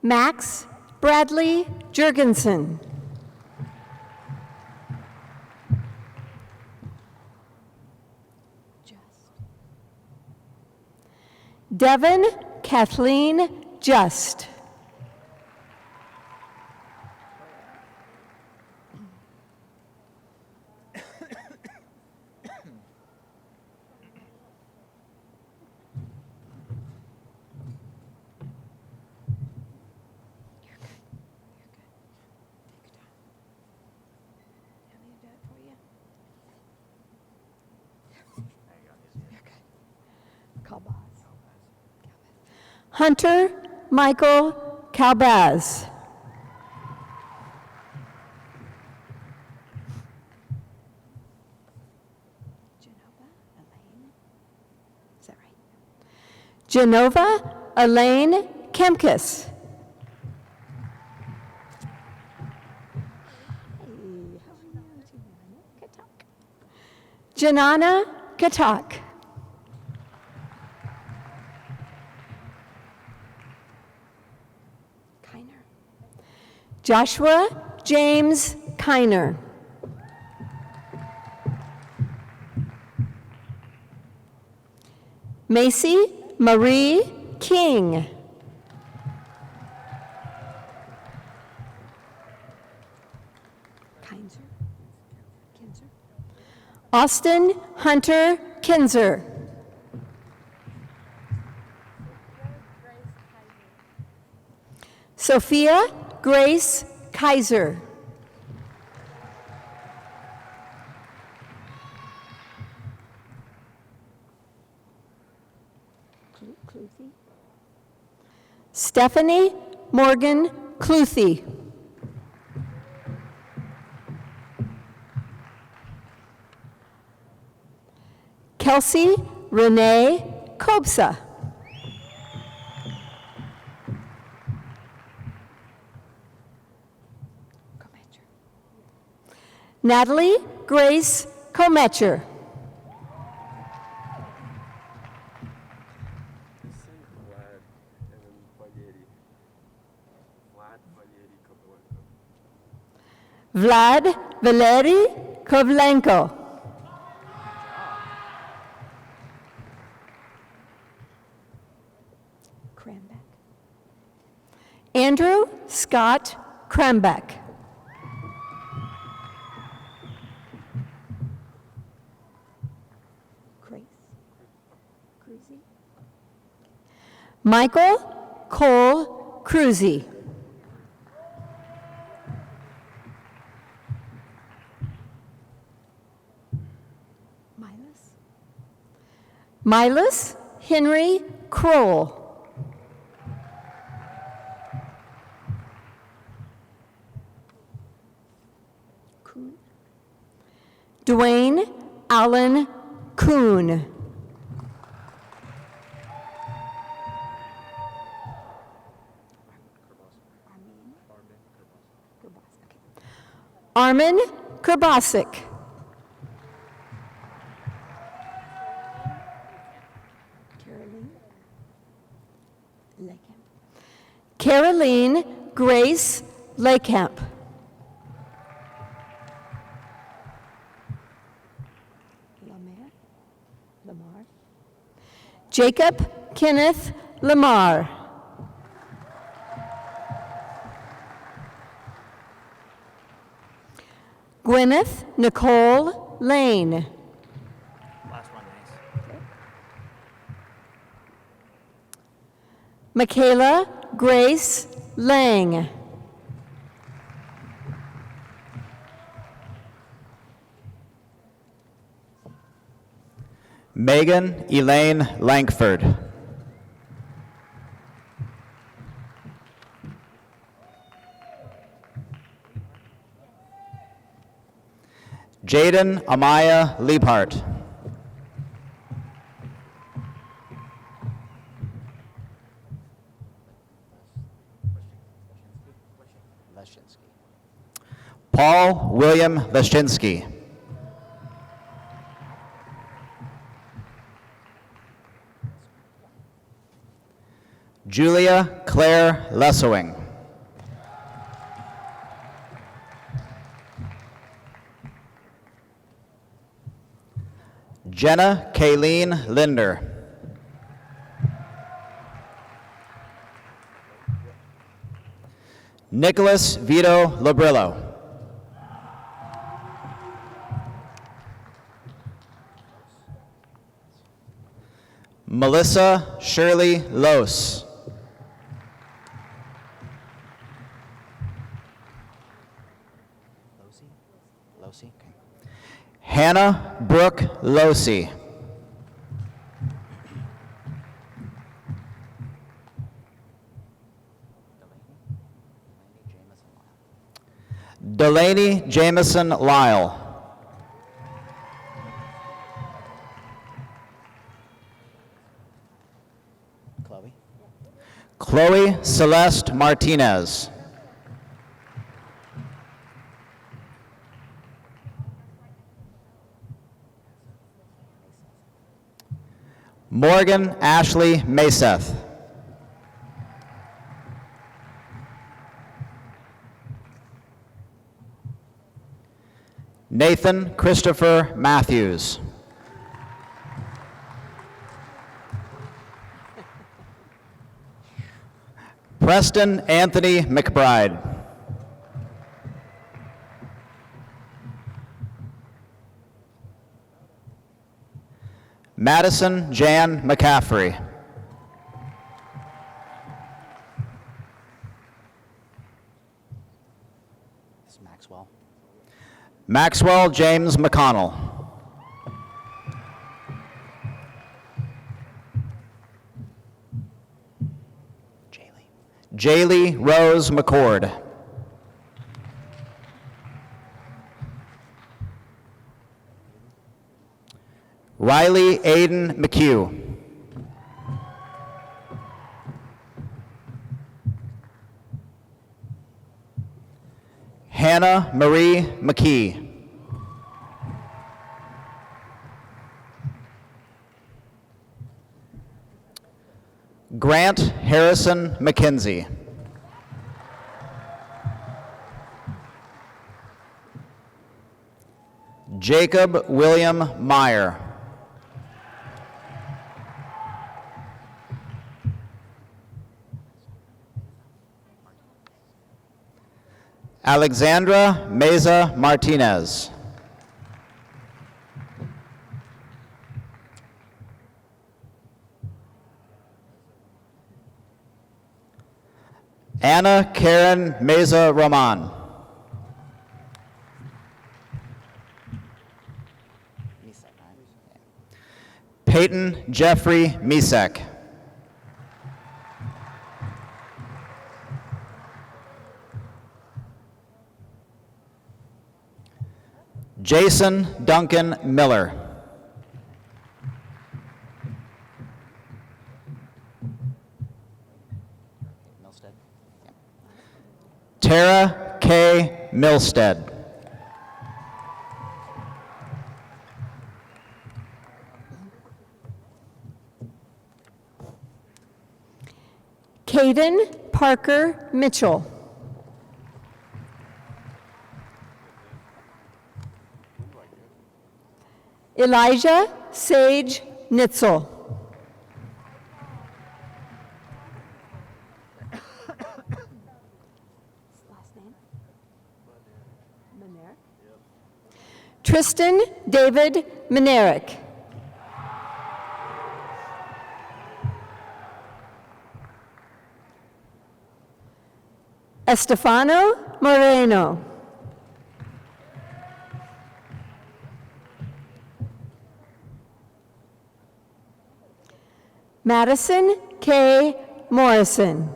Max Bradley Jurgensen. Devin Kathleen Just. Hunter Michael Calbaz. Genova Elaine Kemkis. Janana Katak. Joshua James Kiner. Macy Marie King. Austin Hunter Kinzer. Sophia Grace Kaiser. Stephanie Morgan Cluthy. Kelsey Renee Kobsa. Natalie Grace Kometcher. Vlad Valery Kovlenko. Andrew Scott Krembeck. Michael Cole Cruzy. Milas Henry Kroll. Dwayne Allen Kuhn. Armin Kurbasic. Caroline Grace Lakamp. Lamar. Jacob Kenneth Lamar. Gwyneth Nicole Lane. Last one, nice. Michaela Grace Lang. Megan Elaine Langford. Jaden Amaya Liebhart. Paul William Leshinsky. Julia Claire Lessowing. Jenna Kayleen Linder. Nicholas Vito Labrillo. Melissa Shirley Lose. Hannah Brooke Losey. Delaney Jameson Lyle. Chloe Celeste Martinez. Morgan Ashley Maseth. Nathan Christopher Matthews. Preston Anthony McBride. Madison Jan McCaffrey. This is Maxwell. Maxwell James McConnell. Jaylee Rose McCord. Riley Aiden McHugh. Hannah Marie McKee. Grant Harrison McKenzie. Jacob William Meyer. Alexandra Meza Martinez. Anna Karen Meza Roman. Peyton Jeffrey Misek. Jason Duncan Miller. Tara K. Milstead. Caden Parker Mitchell. Elijah Sage Nitzel. Last name? Manerick? Tristan David Minerick. Estefano Moreno. Madison K. Morrison.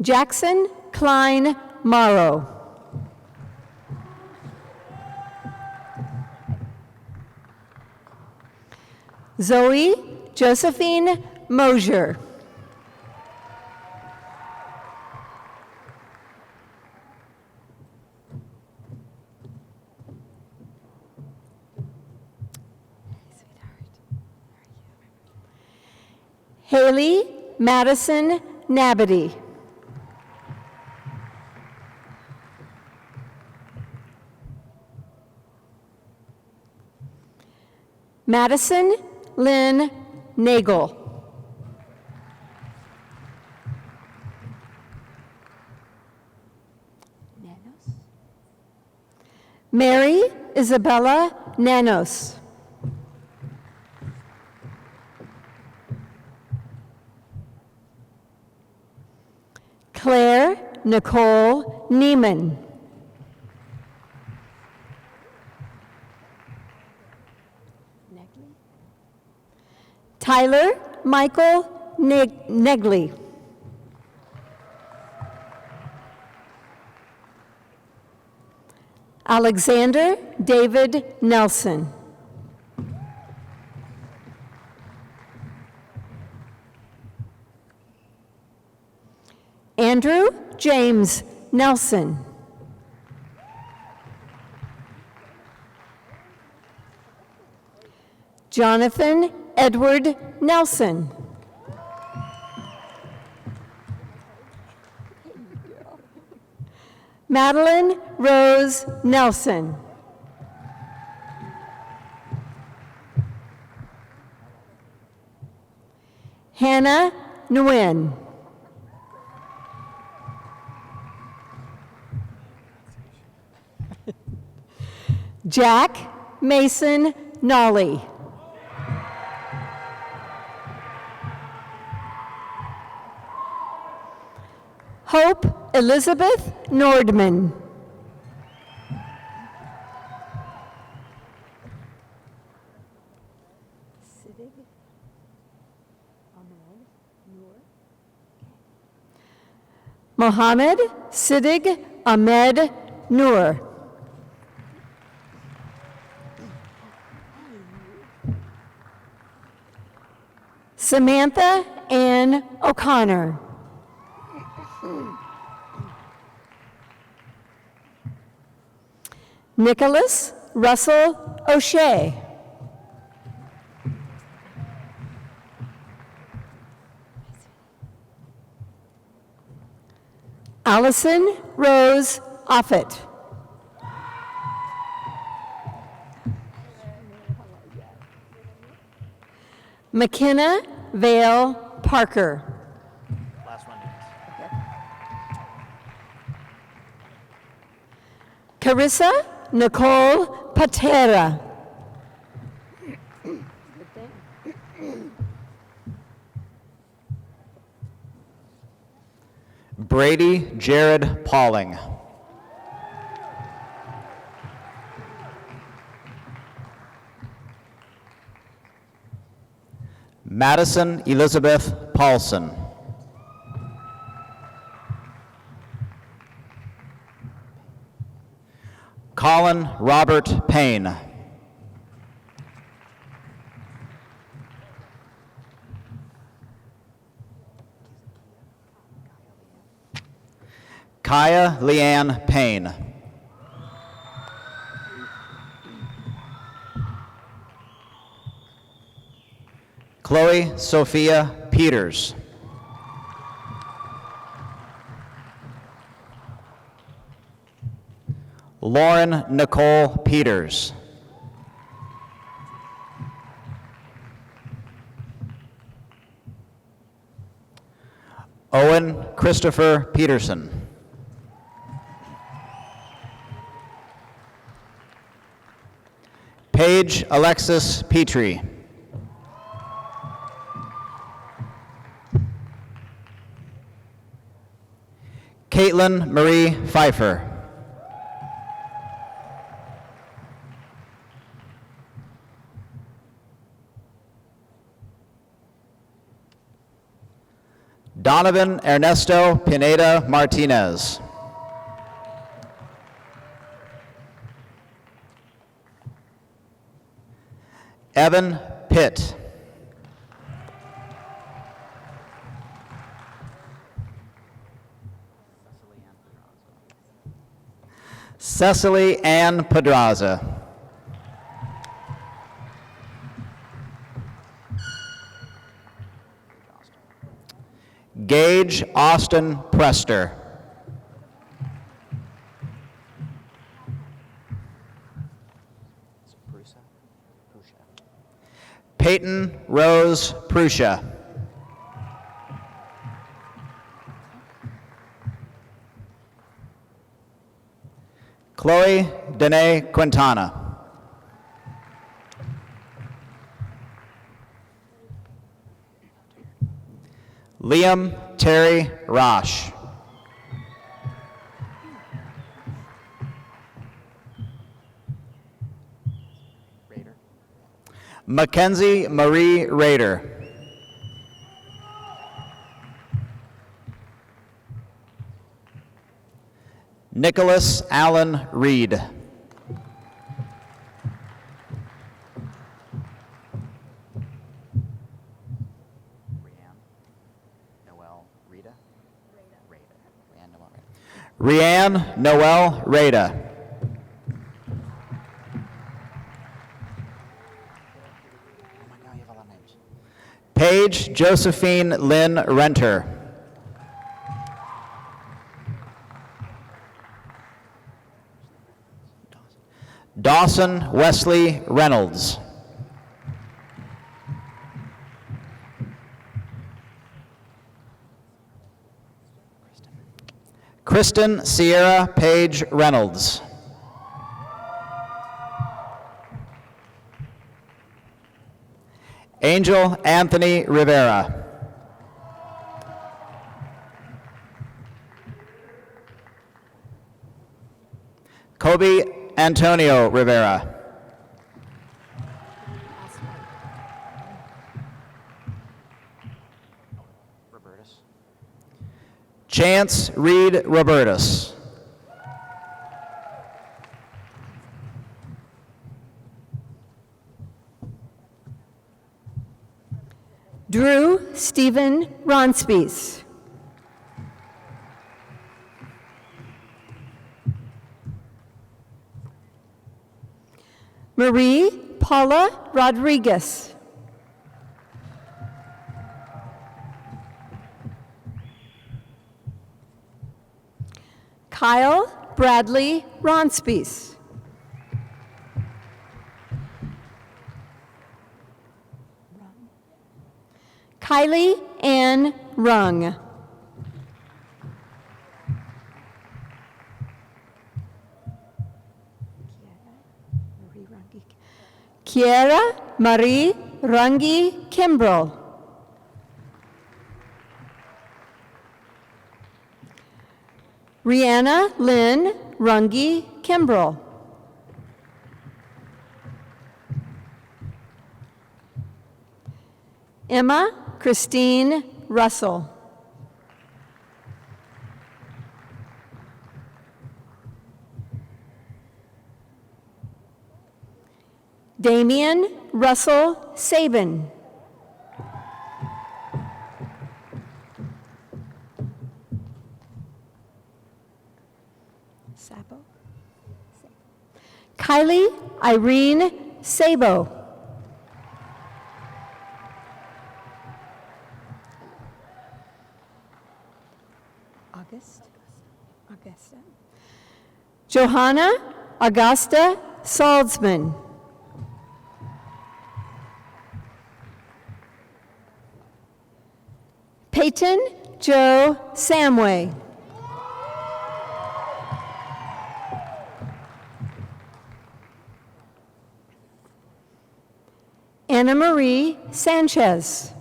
Jackson Klein Morrow. Zoe Josephine Mosier. Haley Madison Nabity. Madison Lynn Nagel. Nanos? Mary Isabella Nanos. Claire Nicole Neiman. Negley? Tyler Michael Negley. Alexander David Nelson. Andrew James Nelson. Jonathan Edward Nelson. Madeline Rose Nelson. Hannah Nguyen. Jack Mason Nolly. Hope Elizabeth Nordman. Siddig? Ahmed? Noor? Mohammed Siddig Ahmed Noor. Samantha Ann O'Connor. Nicholas Russell O'Shea. Allison Rose Offit. McKenna Vale Parker. Last one, Denise. Carissa Nicole Patera. Good thing. Brady Jared Pauling. Madison Elizabeth Paulson. Colin Robert Payne. Kaya Leanne Payne. Chloe Sophia Peters. Lauren Nicole Peters. Owen Christopher Peterson. Paige Alexis Petrie. Caitlin Marie Pfeiffer. Donovan Ernesto Pineda Martinez. Evan Pitt. Cecily Ann Pedraza. Gage Austin Prester. Peyton Rose Prusha. Chloe Danae Quintana. Liam Terry Rosh. Mackenzie Marie Rader. Nicholas Allen Reed. Rianne Noel Rada. Paige Josephine Lynn Renter. Dawson Wesley Reynolds. Kristen Sierra Page Reynolds. Angel Anthony Rivera. Kobe Antonio Rivera. Chance Reed Robertus. Drew Stephen Ronspies. Marie Paula Rodriguez. Kyle Bradley Ronspies. Kylie Ann Rung. Kiera Marie Rungi Kimbrell. Rihanna Lynn Runge Kimbrell. Emma Christine Russell. Damian Russell Sabin. Sabo. Kylie Irene Sabo. Augusta. Johanna Augusta Salzman. Peyton Joe Samway. Anna Marie Sanchez.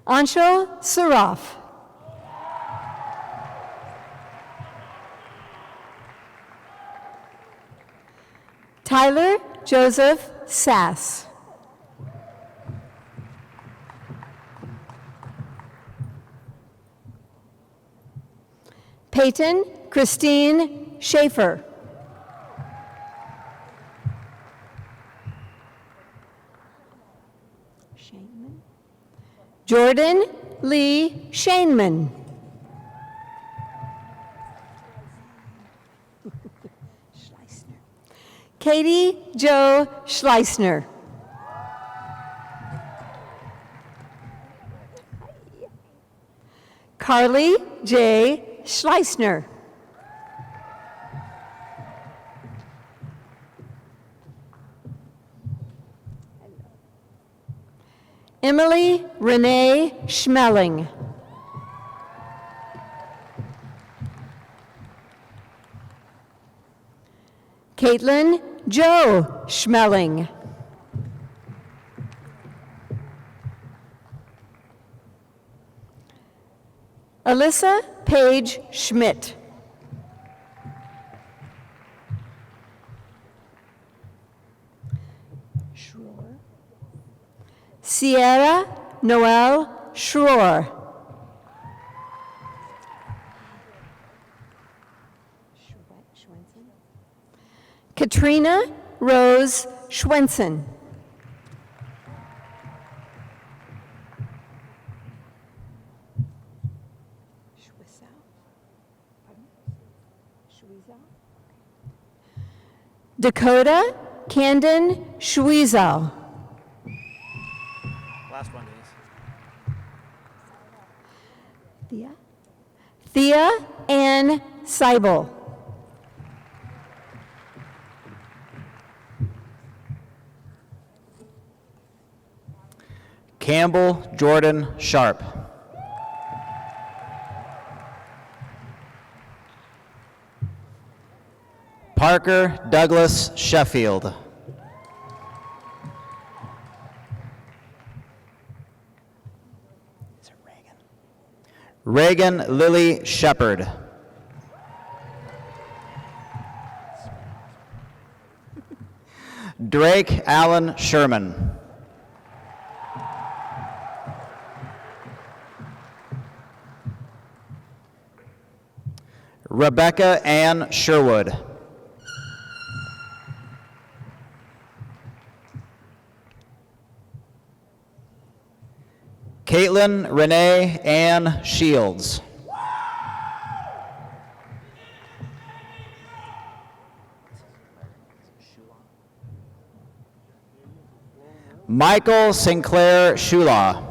Anshul Saraf. Tyler Joseph Sass. Peyton Christine Schaefer. Shaneman. Jordan Lee Shaneman. Schleisner. Katie Jo Schleisner. Carly J. Schleisner. Emily Renee Schmeling. Caitlin Joe Schmeling. Alyssa Paige Schmidt. Schroer. Sierra Noel Schroer. Schwensen. Katrina Rose Schwensen. Schwissau. Pardon? Schwissau. Dakota Camden Schweizau. Last one, Denise. Thea. Thea Ann Seibel. Campbell Jordan Sharp. Parker Douglas Sheffield. Is it Reagan? Reagan Lily Shepard. Drake Allen Sherman. Rebecca Ann Sherwood. Caitlin Renee Ann Shields. Michael Sinclair Shula.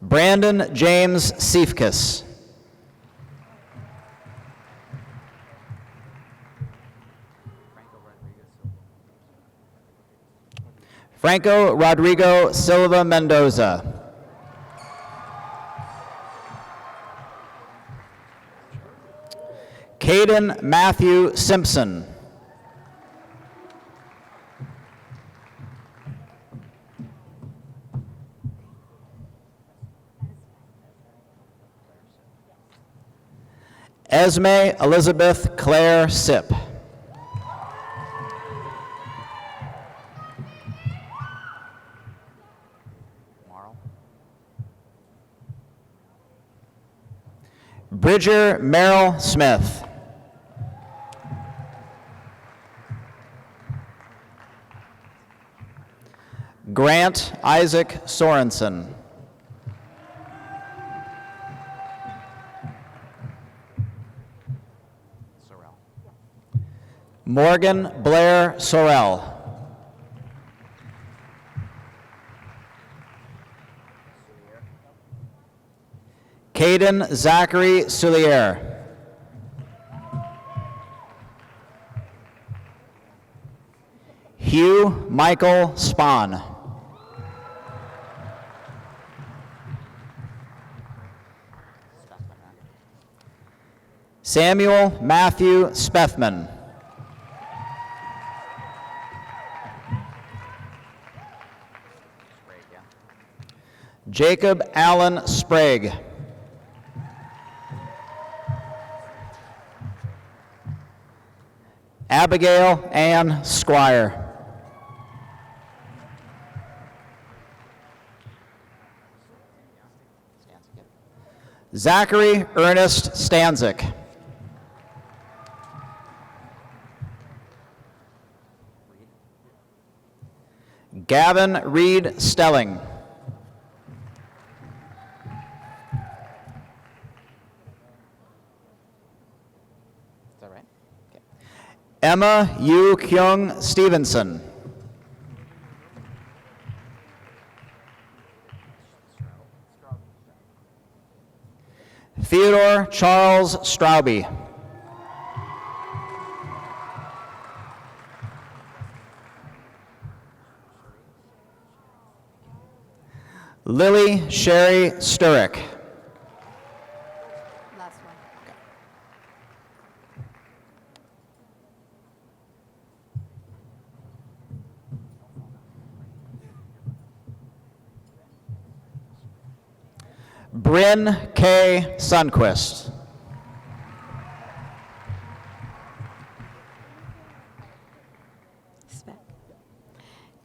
Brandon James Siefkes. Franco Rodrigo Silva Mendoza. Caden Matthew Simpson. Esme Elizabeth Claire Sipp. Marl. Bridger Merrill Smith. Grant Isaac Sorensen. Sorrell. Morgan Blair Sorrell. Caden Zachary Soulier. Hugh Michael Spahn. Samuel Matthew Spethman. Sprague, yeah. Jacob Allen Sprague. Abigail Ann Squire. Stanzik, yep. Zachary Ernest Stanzik. Reed. Gavin Reed Stelling. Is that right? Okay. Emma Yu Kyung Stevenson. Theodore Charles Straube. Lily Sherry Sturrick. Last one. Bryn K. Sunquist. Svek.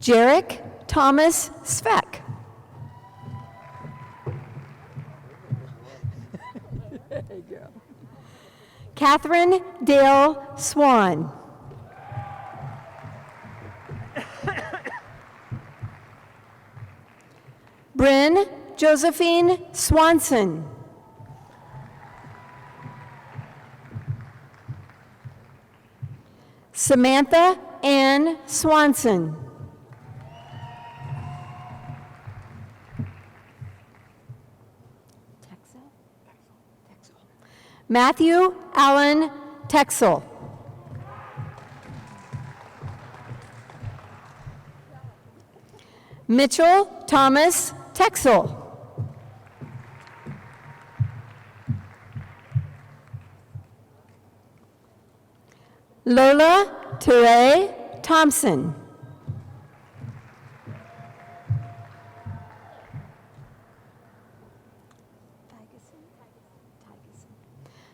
Jarek Thomas Svek. Catherine Dale Swan. Bryn Josephine Swanson. Samantha Ann Swanson. Matthew Allen Texel. Mitchell Thomas Texel. Lola Teray Thompson.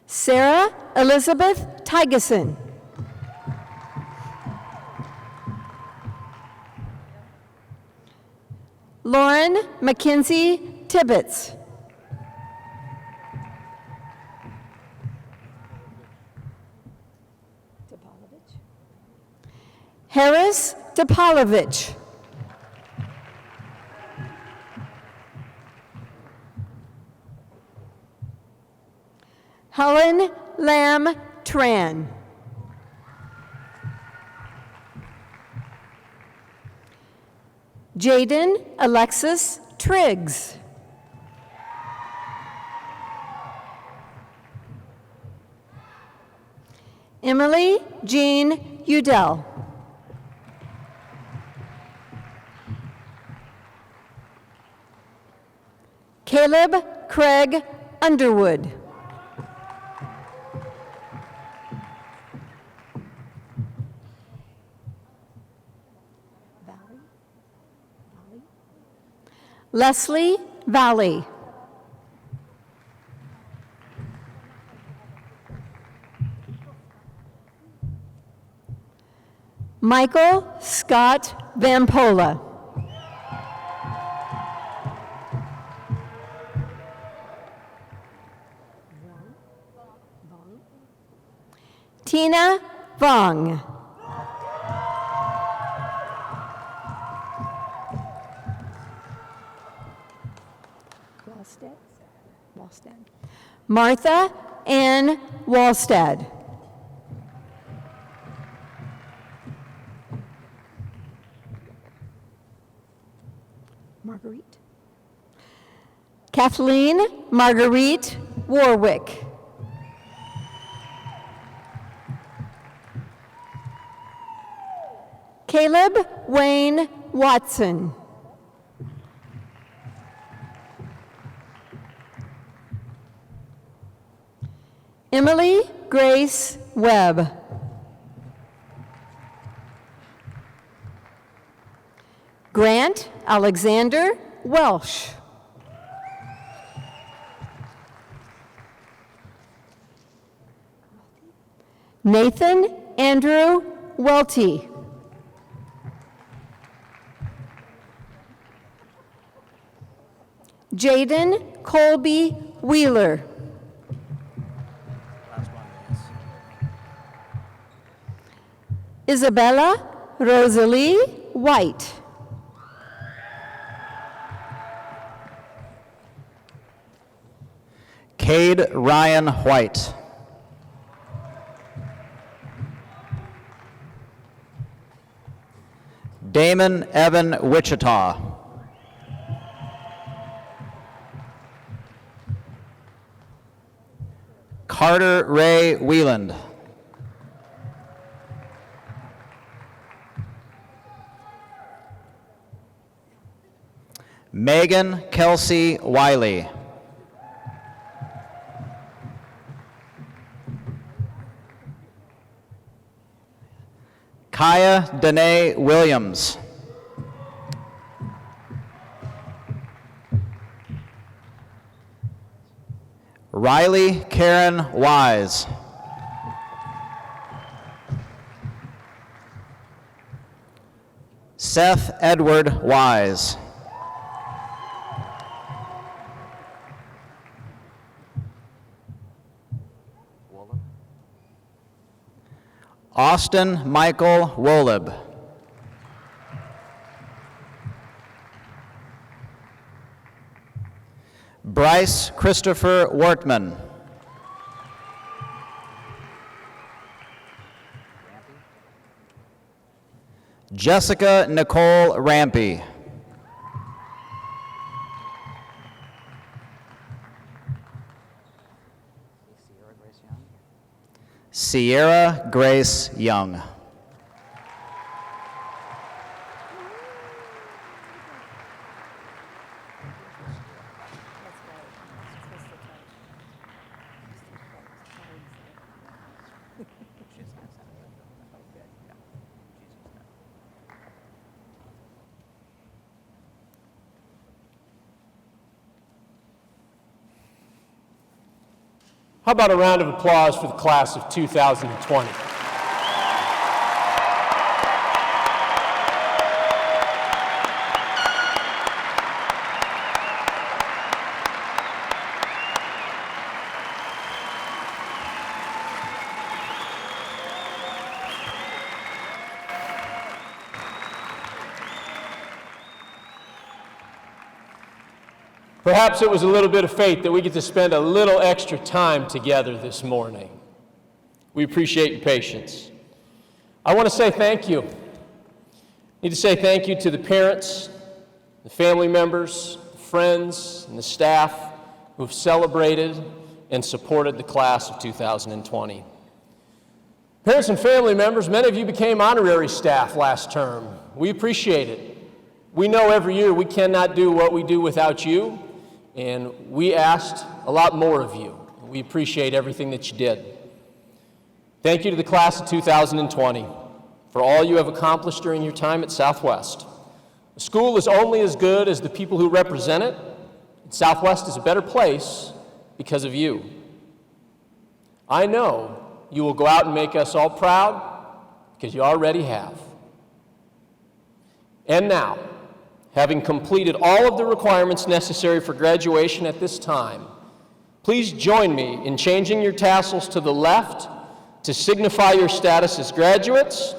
Sarah Elizabeth Tygeson. Lauren Mackenzie Tibbetts. Harris Topolovich. Helen Lamb Tran. Jaden Alexis Triggs. Emily Jean Udell. Caleb Craig Underwood. Leslie Valley. Michael Scott Vampola. Tina Vong. Wallstead. Martha Ann Wallstad. Marguerite. Kathleen Marguerite Warwick. Caleb Wayne Watson. Emily Grace Webb. Grant Alexander Welsh. Nathan Andrew Welty. Jaden Colby Wheeler. Isabella Rosalie White. Cade Ryan White. Damon Evan Wichita. Carter Ray Wieland. Megan Kelsey Wiley. Kaya Danae Williams. Riley Karen Wise. Seth Edward Wise. Austin Michael Woleb. Bryce Christopher Wortman. Jessica Nicole Rampy. Sierra Grace Young. How about a round of applause for the class of 2020? Perhaps it was a little bit of fate that we get to spend a little extra time together this morning. We appreciate your patience. I want to say thank you. I need to say thank you to the parents, the family members, the friends, and the staff who have celebrated and supported the class of 2020. Parents and family members, many of you became honorary staff last term. We appreciate it. We know every year we cannot do what we do without you, and we asked a lot more of you. We appreciate everything that you did. Thank you to the class of 2020 for all you have accomplished during your time at Southwest. The school is only as good as the people who represent it, and Southwest is a better place because of you. I know you will go out and make us all proud because you already have. And now, having completed all of the requirements necessary for graduation at this time, please join me in changing your tassels to the left to signify your status as graduates.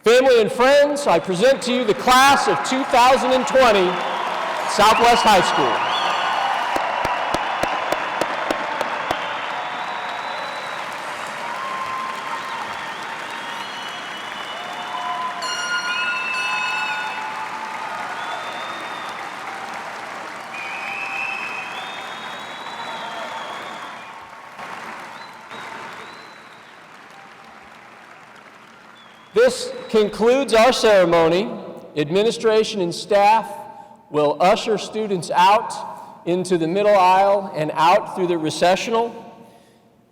Family and friends, I present to you the class of 2020, Southwest High School. This concludes our ceremony. Administration and staff will usher students out into the middle aisle and out through the recessional.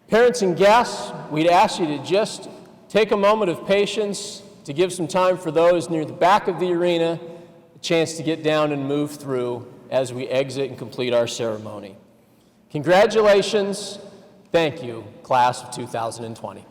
Parents and guests, we'd ask you to just take a moment of patience to give some time for those near the back of the arena a chance to get down and move through as we exit and complete our ceremony. Congratulations. Thank you, class of 2020.